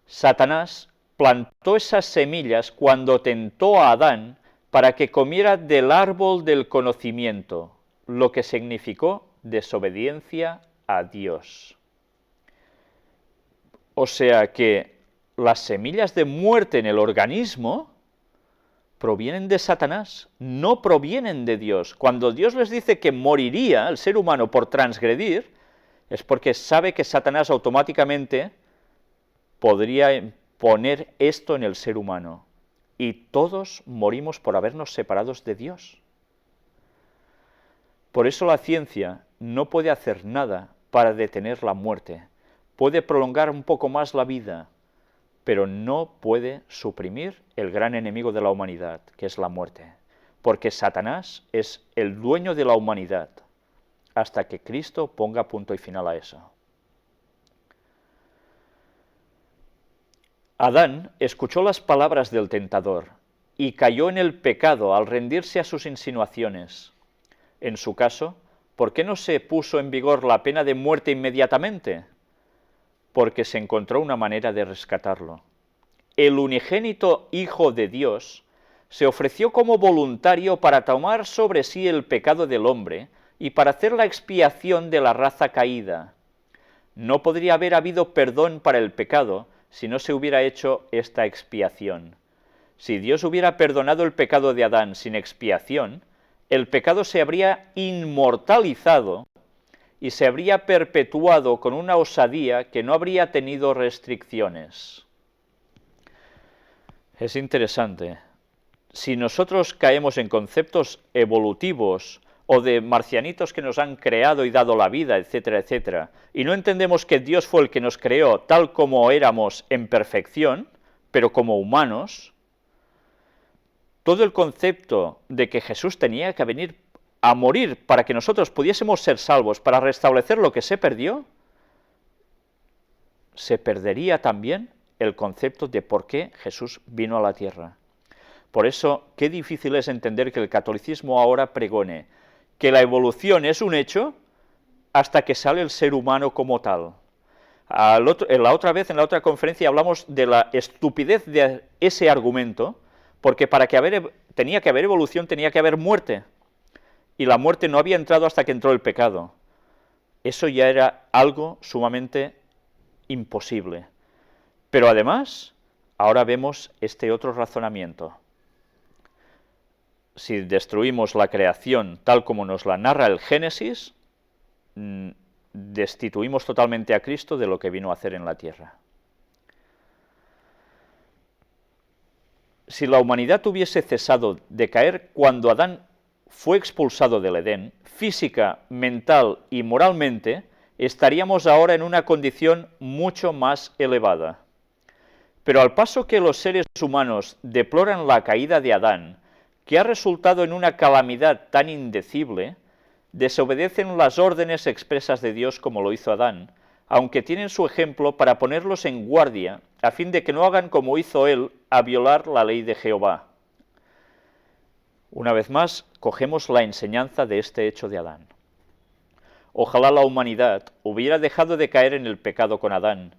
Satanás plantó esas semillas cuando tentó a Adán para que comiera del árbol del conocimiento, lo que significó desobediencia a Dios. O sea que las semillas de muerte en el organismo provienen de Satanás, no provienen de Dios. Cuando Dios les dice que moriría el ser humano por transgredir, es porque sabe que Satanás automáticamente podría poner esto en el ser humano. Y todos morimos por habernos separados de Dios. Por eso la ciencia no puede hacer nada para detener la muerte. Puede prolongar un poco más la vida, pero no puede suprimir el gran enemigo de la humanidad, que es la muerte. Porque Satanás es el dueño de la humanidad, hasta que Cristo ponga punto y final a eso. Adán escuchó las palabras del tentador y cayó en el pecado al rendirse a sus insinuaciones. En su caso, ¿por qué no se puso en vigor la pena de muerte inmediatamente? Porque se encontró una manera de rescatarlo. El unigénito Hijo de Dios se ofreció como voluntario para tomar sobre sí el pecado del hombre y para hacer la expiación de la raza caída. No podría haber habido perdón para el pecado si no se hubiera hecho esta expiación. Si Dios hubiera perdonado el pecado de Adán sin expiación, el pecado se habría inmortalizado y se habría perpetuado con una osadía que no habría tenido restricciones. Es interesante. Si nosotros caemos en conceptos evolutivos o de marcianitos que nos han creado y dado la vida, etcétera, etcétera, y no entendemos que Dios fue el que nos creó tal como éramos en perfección, pero como humanos, todo el concepto de que Jesús tenía que venir a morir para que nosotros pudiésemos ser salvos, para restablecer lo que se perdió, se perdería también el concepto de por qué Jesús vino a la tierra. Por eso, qué difícil es entender que el catolicismo ahora pregone que la evolución es un hecho hasta que sale el ser humano como tal. En la otra conferencia, hablamos de la estupidez de ese argumento, porque tenía que haber evolución, tenía que haber muerte, y la muerte no había entrado hasta que entró el pecado. Eso ya era algo sumamente imposible. Pero además, ahora vemos este otro razonamiento. Si destruimos la creación tal como nos la narra el Génesis, destituimos totalmente a Cristo de lo que vino a hacer en la tierra. Si la humanidad hubiese cesado de caer cuando Adán fue expulsado del Edén, física, mental y moralmente, estaríamos ahora en una condición mucho más elevada. Pero al paso que los seres humanos deploran la caída de Adán, que ha resultado en una calamidad tan indecible, desobedecen las órdenes expresas de Dios como lo hizo Adán, aunque tienen su ejemplo para ponerlos en guardia, a fin de que no hagan como hizo él, a violar la ley de Jehová. Una vez más, cogemos la enseñanza de este hecho de Adán. Ojalá la humanidad hubiera dejado de caer en el pecado con Adán,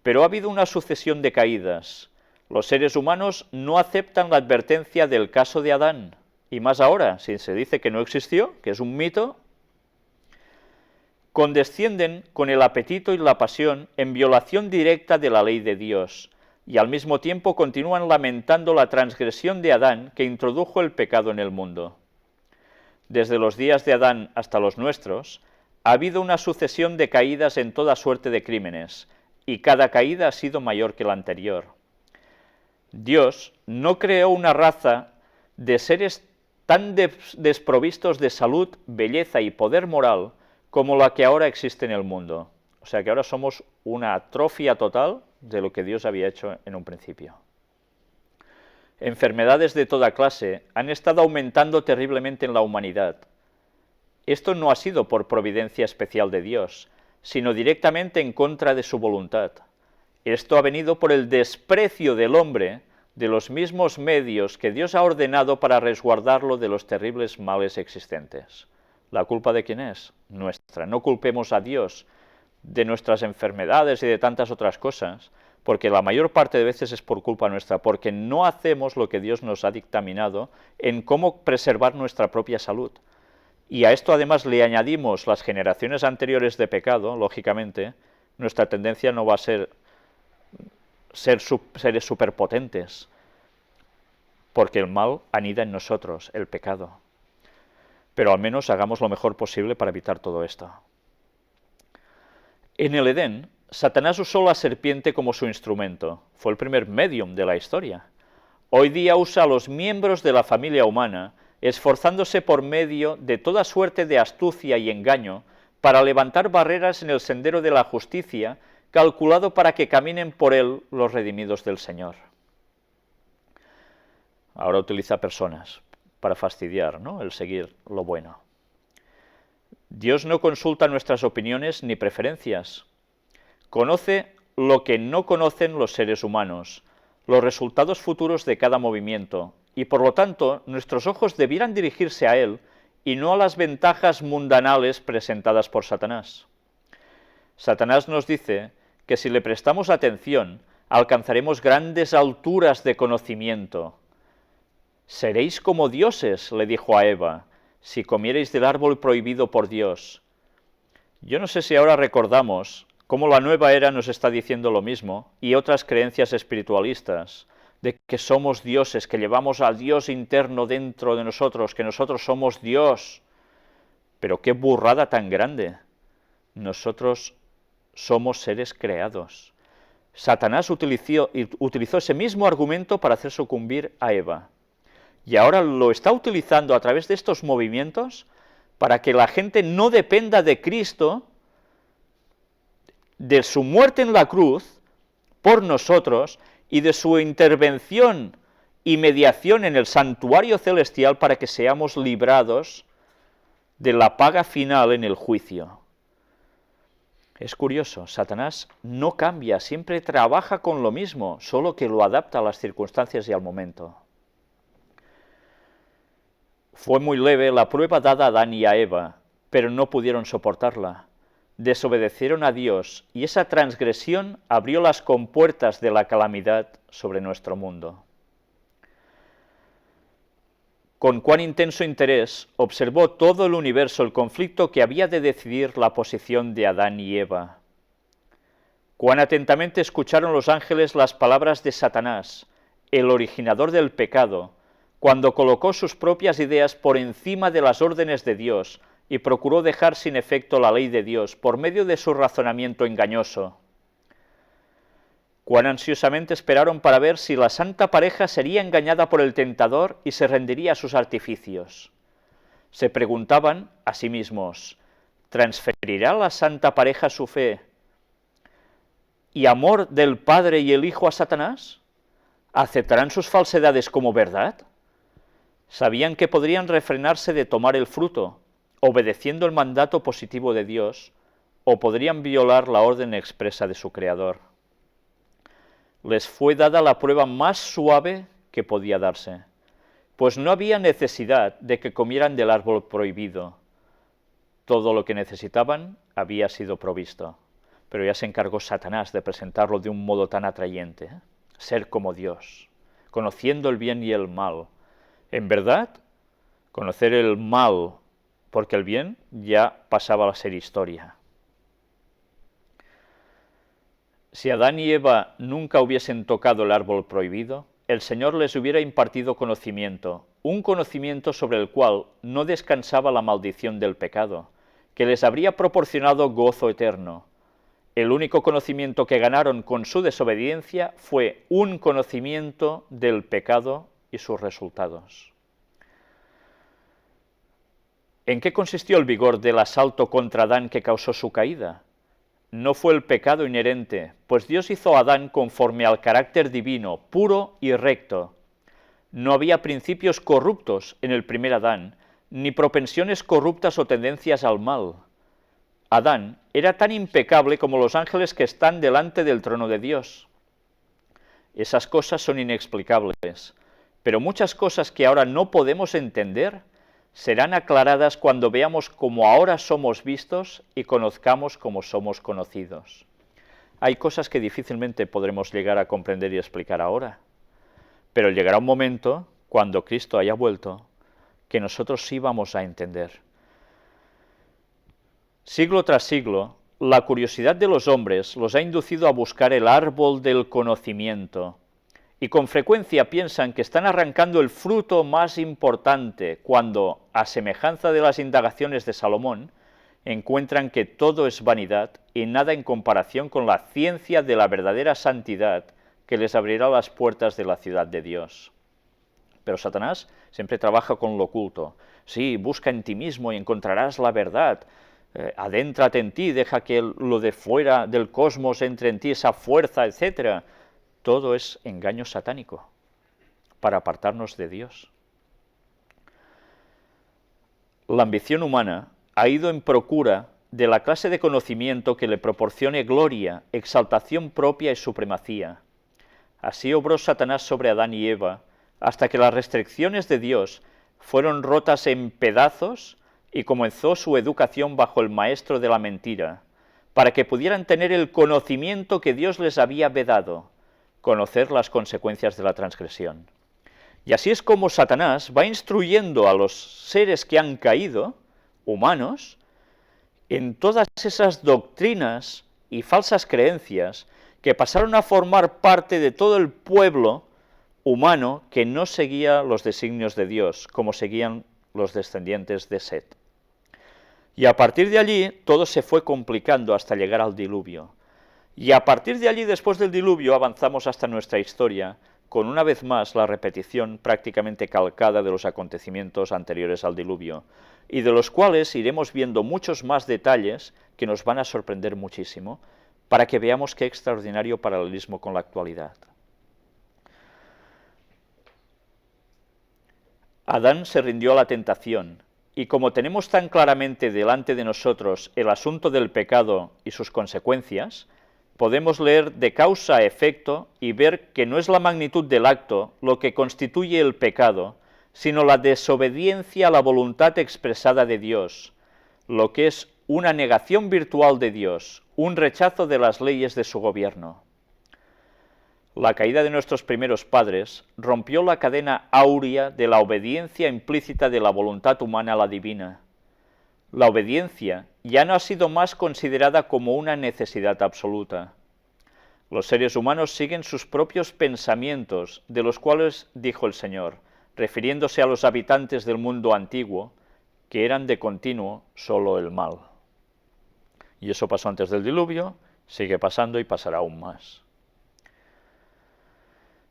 pero ha habido una sucesión de caídas. Los seres humanos no aceptan la advertencia del caso de Adán, y más ahora, si se dice que no existió, que es un mito, condescienden con el apetito y la pasión en violación directa de la ley de Dios, y al mismo tiempo continúan lamentando la transgresión de Adán que introdujo el pecado en el mundo. Desde los días de Adán hasta los nuestros, ha habido una sucesión de caídas en toda suerte de crímenes, y cada caída ha sido mayor que la anterior. Dios no creó una raza de seres tan desprovistos de salud, belleza y poder moral como la que ahora existe en el mundo. O sea que ahora somos una atrofia total de lo que Dios había hecho en un principio. Enfermedades de toda clase han estado aumentando terriblemente en la humanidad. Esto no ha sido por providencia especial de Dios, sino directamente en contra de su voluntad. Esto ha venido por el desprecio del hombre de los mismos medios que Dios ha ordenado para resguardarlo de los terribles males existentes. ¿La culpa de quién es? Nuestra. No culpemos a Dios de nuestras enfermedades y de tantas otras cosas, porque la mayor parte de veces es por culpa nuestra, porque no hacemos lo que Dios nos ha dictaminado en cómo preservar nuestra propia salud. Y a esto además le añadimos las generaciones anteriores de pecado, lógicamente, nuestra tendencia no va a ser seres superpotentes, porque el mal anida en nosotros, el pecado. Pero al menos hagamos lo mejor posible para evitar todo esto. En el Edén, Satanás usó la serpiente como su instrumento, fue el primer medium de la historia. Hoy día usa a los miembros de la familia humana, esforzándose por medio de toda suerte de astucia y engaño para levantar barreras en el sendero de la justicia, calculado para que caminen por él los redimidos del Señor. Ahora utiliza personas para fastidiar, ¿no?, el seguir lo bueno. Dios no consulta nuestras opiniones ni preferencias. Conoce lo que no conocen los seres humanos, los resultados futuros de cada movimiento, y por lo tanto nuestros ojos debieran dirigirse a Él y no a las ventajas mundanales presentadas por Satanás. Satanás nos dice que si le prestamos atención, alcanzaremos grandes alturas de conocimiento. Seréis como dioses, le dijo a Eva, si comiereis del árbol prohibido por Dios. Yo no sé si ahora recordamos cómo la nueva era nos está diciendo lo mismo, y otras creencias espiritualistas, de que somos dioses, que llevamos al Dios interno dentro de nosotros, que nosotros somos Dios. Pero qué burrada tan grande. Nosotros somos seres creados. Satanás utilizó ese mismo argumento para hacer sucumbir a Eva. Y ahora lo está utilizando a través de estos movimientos para que la gente no dependa de Cristo, de su muerte en la cruz por nosotros y de su intervención y mediación en el santuario celestial para que seamos librados de la paga final en el juicio. Es curioso, Satanás no cambia, siempre trabaja con lo mismo, solo que lo adapta a las circunstancias y al momento. Fue muy leve la prueba dada a Adán y a Eva, pero no pudieron soportarla. Desobedecieron a Dios y esa transgresión abrió las compuertas de la calamidad sobre nuestro mundo. Con cuán intenso interés observó todo el universo el conflicto que había de decidir la posición de Adán y Eva. Cuán atentamente escucharon los ángeles las palabras de Satanás, el originador del pecado, cuando colocó sus propias ideas por encima de las órdenes de Dios y procuró dejar sin efecto la ley de Dios por medio de su razonamiento engañoso. Cuán ansiosamente esperaron para ver si la santa pareja sería engañada por el tentador y se rendiría a sus artificios. Se preguntaban a sí mismos, ¿transferirá la santa pareja su fe y amor del Padre y el Hijo a Satanás? ¿Aceptarán sus falsedades como verdad? Sabían que podrían refrenarse de tomar el fruto, obedeciendo el mandato positivo de Dios, o podrían violar la orden expresa de su Creador. Les fue dada la prueba más suave que podía darse, pues no había necesidad de que comieran del árbol prohibido. Todo lo que necesitaban había sido provisto, pero ya se encargó Satanás de presentarlo de un modo tan atrayente, ser como Dios, conociendo el bien y el mal. En verdad, conocer el mal, porque el bien ya pasaba a ser historia. Si Adán y Eva nunca hubiesen tocado el árbol prohibido, el Señor les hubiera impartido conocimiento, un conocimiento sobre el cual no descansaba la maldición del pecado, que les habría proporcionado gozo eterno. El único conocimiento que ganaron con su desobediencia fue un conocimiento del pecado y sus resultados. ¿En qué consistió el vigor del asalto contra Adán que causó su caída? No fue el pecado inherente, pues Dios hizo a Adán conforme al carácter divino, puro y recto. No había principios corruptos en el primer Adán, ni propensiones corruptas o tendencias al mal. Adán era tan impecable como los ángeles que están delante del trono de Dios. Esas cosas son inexplicables, pero muchas cosas que ahora no podemos entender serán aclaradas cuando veamos cómo ahora somos vistos y conozcamos cómo somos conocidos. Hay cosas que difícilmente podremos llegar a comprender y explicar ahora, pero llegará un momento, cuando Cristo haya vuelto, que nosotros sí vamos a entender. Siglo tras siglo, la curiosidad de los hombres los ha inducido a buscar el árbol del conocimiento, y con frecuencia piensan que están arrancando el fruto más importante cuando, a semejanza de las indagaciones de Salomón, encuentran que todo es vanidad y nada en comparación con la ciencia de la verdadera santidad que les abrirá las puertas de la ciudad de Dios. Pero Satanás siempre trabaja con lo oculto. Sí, busca en ti mismo y encontrarás la verdad. Adéntrate en ti, deja que lo de fuera del cosmos entre en ti, esa fuerza, etc. Todo es engaño satánico para apartarnos de Dios. La ambición humana ha ido en procura de la clase de conocimiento que le proporcione gloria, exaltación propia y supremacía. Así obró Satanás sobre Adán y Eva, hasta que las restricciones de Dios fueron rotas en pedazos y comenzó su educación bajo el maestro de la mentira, para que pudieran tener el conocimiento que Dios les había vedado, conocer las consecuencias de la transgresión. Y así es como Satanás va instruyendo a los seres que han caído, humanos, en todas esas doctrinas y falsas creencias que pasaron a formar parte de todo el pueblo humano que no seguía los designios de Dios, como seguían los descendientes de Set. Y a partir de allí todo se fue complicando hasta llegar al diluvio. Y a partir de allí, después del diluvio, avanzamos hasta nuestra historia, con una vez más la repetición prácticamente calcada de los acontecimientos anteriores al diluvio, y de los cuales iremos viendo muchos más detalles que nos van a sorprender muchísimo, para que veamos qué extraordinario paralelismo con la actualidad. Adán se rindió a la tentación, y como tenemos tan claramente delante de nosotros el asunto del pecado y sus consecuencias, podemos leer de causa a efecto y ver que no es la magnitud del acto lo que constituye el pecado, sino la desobediencia a la voluntad expresada de Dios, lo que es una negación virtual de Dios, un rechazo de las leyes de su gobierno. La caída de nuestros primeros padres rompió la cadena áurea de la obediencia implícita de la voluntad humana a la divina. La obediencia ya no ha sido más considerada como una necesidad absoluta. Los seres humanos siguen sus propios pensamientos, de los cuales dijo el Señor, refiriéndose a los habitantes del mundo antiguo, que eran de continuo solo el mal. Y eso pasó antes del diluvio, sigue pasando y pasará aún más.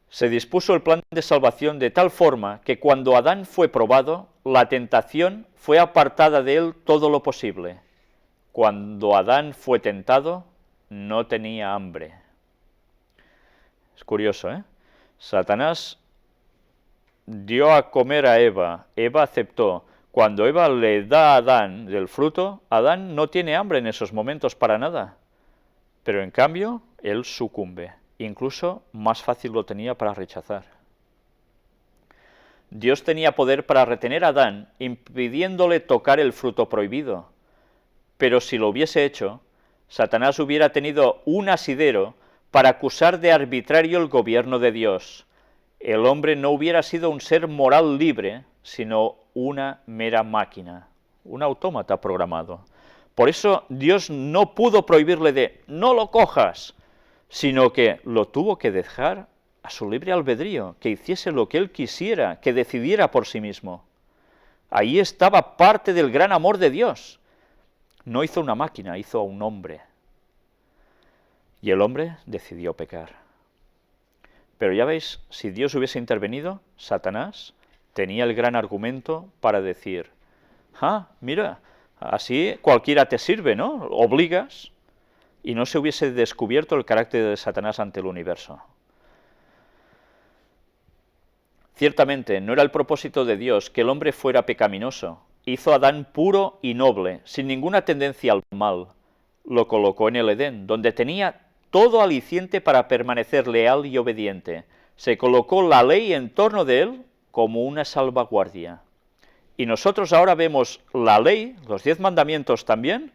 Se dispuso el plan de salvación de tal forma que cuando Adán fue probado, la tentación fue apartada de él todo lo posible. Cuando Adán fue tentado, no tenía hambre. Es curioso, ¿eh? Satanás dio a comer a Eva, Eva aceptó. Cuando Eva le da a Adán del fruto, Adán no tiene hambre en esos momentos para nada. Pero en cambio, él sucumbe. Incluso más fácil lo tenía para rechazar. Dios tenía poder para retener a Adán, impidiéndole tocar el fruto prohibido. Pero si lo hubiese hecho, Satanás hubiera tenido un asidero para acusar de arbitrario el gobierno de Dios. El hombre no hubiera sido un ser moral libre, sino una mera máquina, un autómata programado. Por eso Dios no pudo prohibirle de «no lo cojas», sino que lo tuvo que dejar a su libre albedrío, que hiciese lo que él quisiera, que decidiera por sí mismo. Ahí estaba parte del gran amor de Dios. No hizo una máquina, hizo a un hombre. Y el hombre decidió pecar. Pero ya veis, si Dios hubiese intervenido, Satanás tenía el gran argumento para decir, mira, así cualquiera te sirve, ¿no? Obligas, y no se hubiese descubierto el carácter de Satanás ante el universo. Ciertamente, no era el propósito de Dios que el hombre fuera pecaminoso. Hizo a Adán puro y noble, sin ninguna tendencia al mal. Lo colocó en el Edén, donde tenía todo aliciente para permanecer leal y obediente. Se colocó la ley en torno de él como una salvaguardia. Y nosotros ahora vemos la ley, los 10 mandamientos también,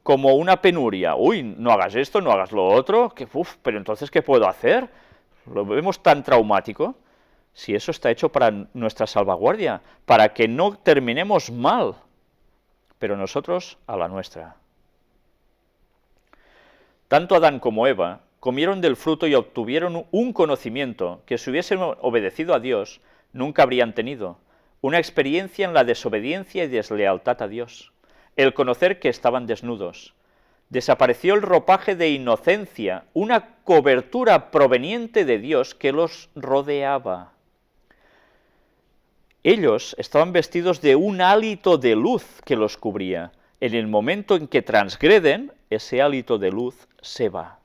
como una penuria. Uy, no hagas esto, no hagas lo otro, pero entonces, ¿qué puedo hacer? Lo vemos tan traumático. Si eso está hecho para nuestra salvaguardia, para que no terminemos mal, pero nosotros a la nuestra. Tanto Adán como Eva comieron del fruto y obtuvieron un conocimiento que si hubiesen obedecido a Dios, nunca habrían tenido, una experiencia en la desobediencia y deslealtad a Dios. El conocer que estaban desnudos. Desapareció el ropaje de inocencia, una cobertura proveniente de Dios que los rodeaba. Ellos estaban vestidos de un hálito de luz que los cubría. En el momento en que transgreden, ese hálito de luz se va.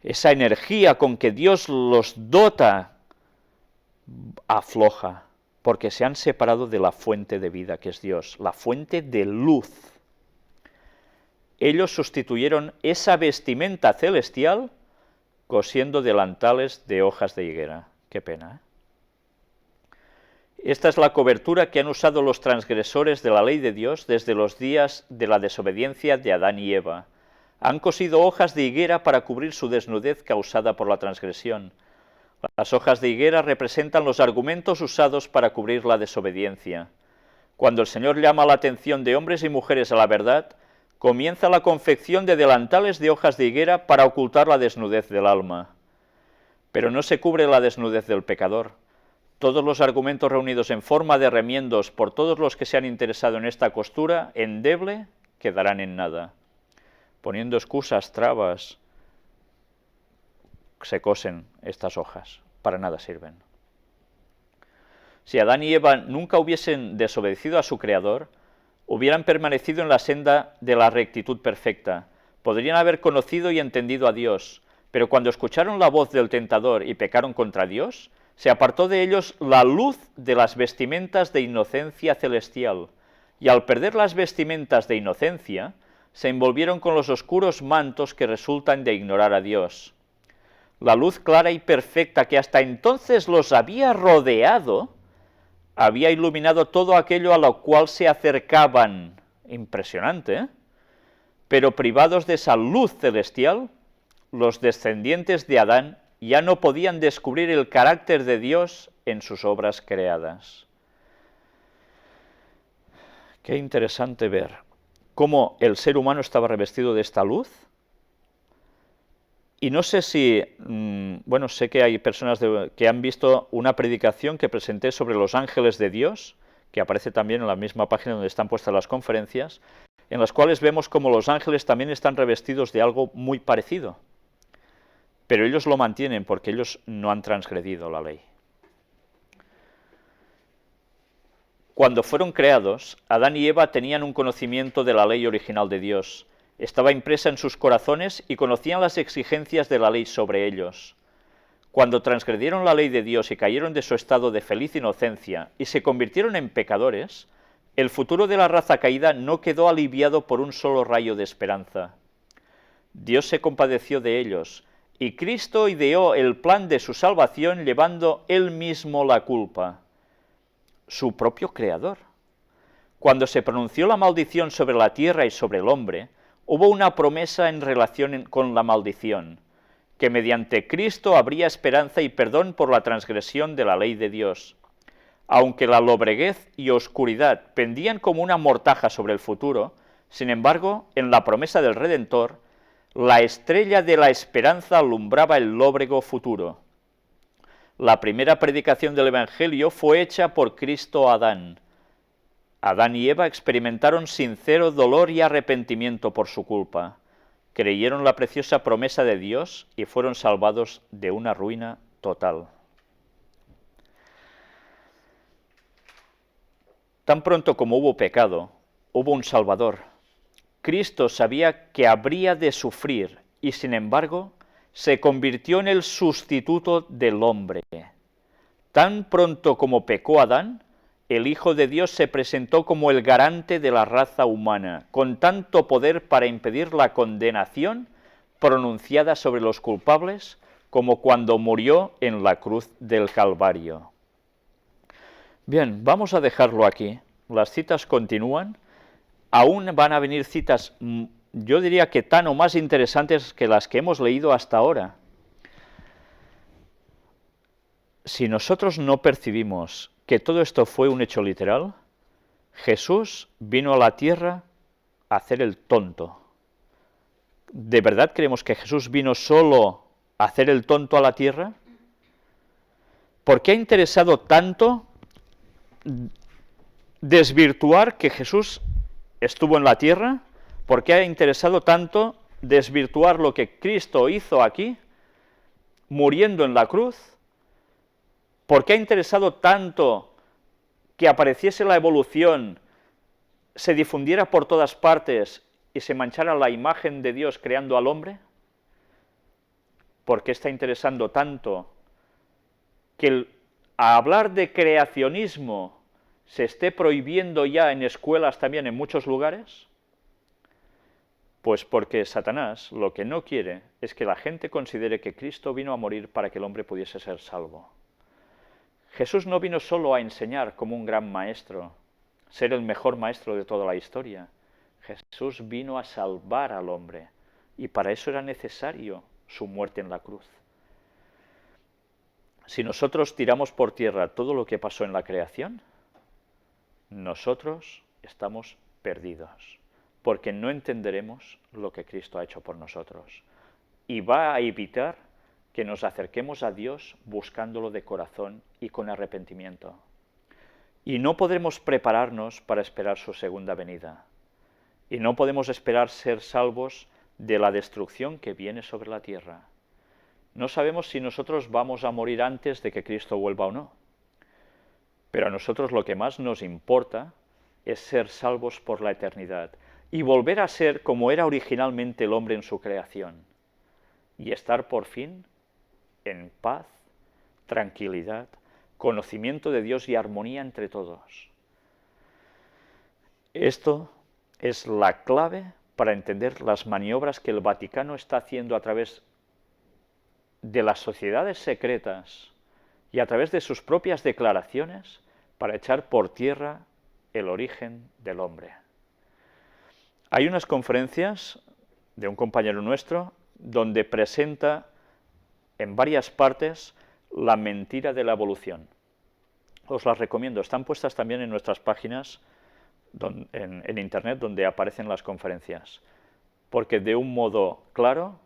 Esa energía con que Dios los dota afloja, porque se han separado de la fuente de vida que es Dios, la fuente de luz. Ellos sustituyeron esa vestimenta celestial cosiendo delantales de hojas de higuera. Qué pena, ¿eh? Esta es la cobertura que han usado los transgresores de la ley de Dios desde los días de la desobediencia de Adán y Eva. Han cosido hojas de higuera para cubrir su desnudez causada por la transgresión. Las hojas de higuera representan los argumentos usados para cubrir la desobediencia. Cuando el Señor llama la atención de hombres y mujeres a la verdad, comienza la confección de delantales de hojas de higuera para ocultar la desnudez del alma. Pero no se cubre la desnudez del pecador. Todos los argumentos reunidos en forma de remiendos por todos los que se han interesado en esta costura endeble quedarán en nada. Poniendo excusas, trabas, se cosen estas hojas, para nada sirven. Si Adán y Eva nunca hubiesen desobedecido a su Creador, hubieran permanecido en la senda de la rectitud perfecta, podrían haber conocido y entendido a Dios, pero cuando escucharon la voz del tentador y pecaron contra Dios, Se apartó de ellos la luz de las vestimentas de inocencia celestial, y al perder las vestimentas de inocencia, se envolvieron con los oscuros mantos que resultan de ignorar a Dios. La luz clara y perfecta que hasta entonces los había rodeado, había iluminado todo aquello a lo cual se acercaban. Impresionante, ¿eh? Pero privados de esa luz celestial, los descendientes de Adán ya no podían descubrir el carácter de Dios en sus obras creadas. Qué interesante ver cómo el ser humano estaba revestido de esta luz. Y no sé si, bueno, sé que hay personas que han visto una predicación que presenté sobre los ángeles de Dios, que aparece también en la misma página donde están puestas las conferencias, en las cuales vemos cómo los ángeles también están revestidos de algo muy parecido. Pero ellos lo mantienen porque ellos no han transgredido la ley. Cuando fueron creados, Adán y Eva tenían un conocimiento de la ley original de Dios. Estaba impresa en sus corazones y conocían las exigencias de la ley sobre ellos. Cuando transgredieron la ley de Dios y cayeron de su estado de feliz inocencia y se convirtieron en pecadores, el futuro de la raza caída no quedó aliviado por un solo rayo de esperanza. Dios se compadeció de ellos, y Cristo ideó el plan de su salvación llevando él mismo la culpa. Su propio Creador. Cuando se pronunció la maldición sobre la tierra y sobre el hombre, hubo una promesa en relación con la maldición, que mediante Cristo habría esperanza y perdón por la transgresión de la ley de Dios. Aunque la lobreguez y oscuridad pendían como una mortaja sobre el futuro, sin embargo, en la promesa del Redentor, la estrella de la esperanza alumbraba el lóbrego futuro. La primera predicación del Evangelio fue hecha por Cristo a Adán. Adán y Eva experimentaron sincero dolor y arrepentimiento por su culpa. Creyeron la preciosa promesa de Dios y fueron salvados de una ruina total. Tan pronto como hubo pecado, hubo un Salvador. Cristo sabía que habría de sufrir y, sin embargo, se convirtió en el sustituto del hombre. Tan pronto como pecó Adán, el Hijo de Dios se presentó como el garante de la raza humana, con tanto poder para impedir la condenación pronunciada sobre los culpables como cuando murió en la cruz del Calvario. Bien, vamos a dejarlo aquí. Las citas continúan. Aún van a venir citas, yo diría que tan o más interesantes que las que hemos leído hasta ahora. Si nosotros no percibimos que todo esto fue un hecho literal, Jesús vino a la tierra a hacer el tonto. ¿De verdad creemos que Jesús vino solo a hacer el tonto a la tierra? ¿Por qué ha interesado tanto desvirtuar que Jesús estuvo en la tierra? ¿Por qué ha interesado tanto desvirtuar lo que Cristo hizo aquí, muriendo en la cruz? ¿Por qué ha interesado tanto que apareciese la evolución, se difundiera por todas partes y se manchara la imagen de Dios creando al hombre? ¿Por qué está interesando tanto que a hablar de creacionismo se esté prohibiendo ya en escuelas también en muchos lugares? Pues porque Satanás lo que no quiere es que la gente considere que Cristo vino a morir para que el hombre pudiese ser salvo. Jesús no vino solo a enseñar como un gran maestro, ser el mejor maestro de toda la historia. Jesús vino a salvar al hombre, y para eso era necesario su muerte en la cruz. Si nosotros tiramos por tierra todo lo que pasó en la creación, nosotros estamos perdidos, porque no entenderemos lo que Cristo ha hecho por nosotros, y va a evitar que nos acerquemos a Dios buscándolo de corazón y con arrepentimiento. Y no podremos prepararnos para esperar su segunda venida. Y no podemos esperar ser salvos de la destrucción que viene sobre la tierra. No sabemos si nosotros vamos a morir antes de que Cristo vuelva o no. Pero a nosotros lo que más nos importa es ser salvos por la eternidad y volver a ser como era originalmente el hombre en su creación. Y estar por fin en paz tranquilidad, conocimiento de Dios y armonía entre todos. Esto es la clave para entender las maniobras que el Vaticano está haciendo a través de las sociedades secretas y a través de sus propias declaraciones para echar por tierra el origen del hombre. Hay unas conferencias de un compañero nuestro donde presenta en varias partes la mentira de la evolución. Os las recomiendo, están puestas también en nuestras páginas en internet donde aparecen las conferencias, porque de un modo claro,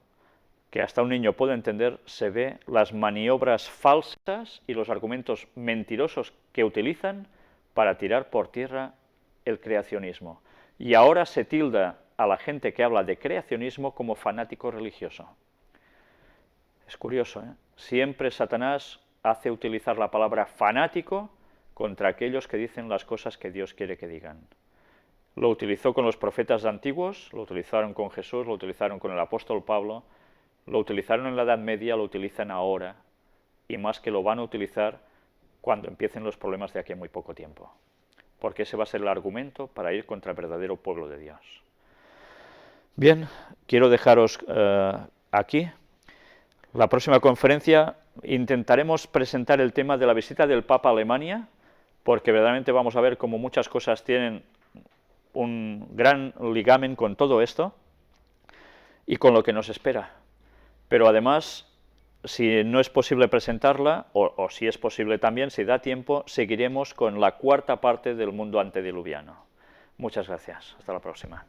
que hasta un niño puede entender, se ve las maniobras falsas y los argumentos mentirosos que utilizan para tirar por tierra el creacionismo. Y ahora se tilda a la gente que habla de creacionismo como fanático religioso. Es curioso, ¿eh? Siempre Satanás hace utilizar la palabra fanático contra aquellos que dicen las cosas que Dios quiere que digan. Lo utilizó con los profetas antiguos, lo utilizaron con Jesús, lo utilizaron con el apóstol Pablo, lo utilizaron en la Edad Media, lo utilizan ahora, y más que lo van a utilizar cuando empiecen los problemas de aquí a muy poco tiempo. Porque ese va a ser el argumento para ir contra el verdadero pueblo de Dios. Bien, quiero dejaros aquí. La próxima conferencia intentaremos presentar el tema de la visita del Papa a Alemania, porque verdaderamente vamos a ver cómo muchas cosas tienen un gran ligamen con todo esto y con lo que nos espera. Pero además, si no es posible presentarla, o si es posible también, si da tiempo, seguiremos con la cuarta parte del mundo antediluviano. Muchas gracias. Hasta la próxima.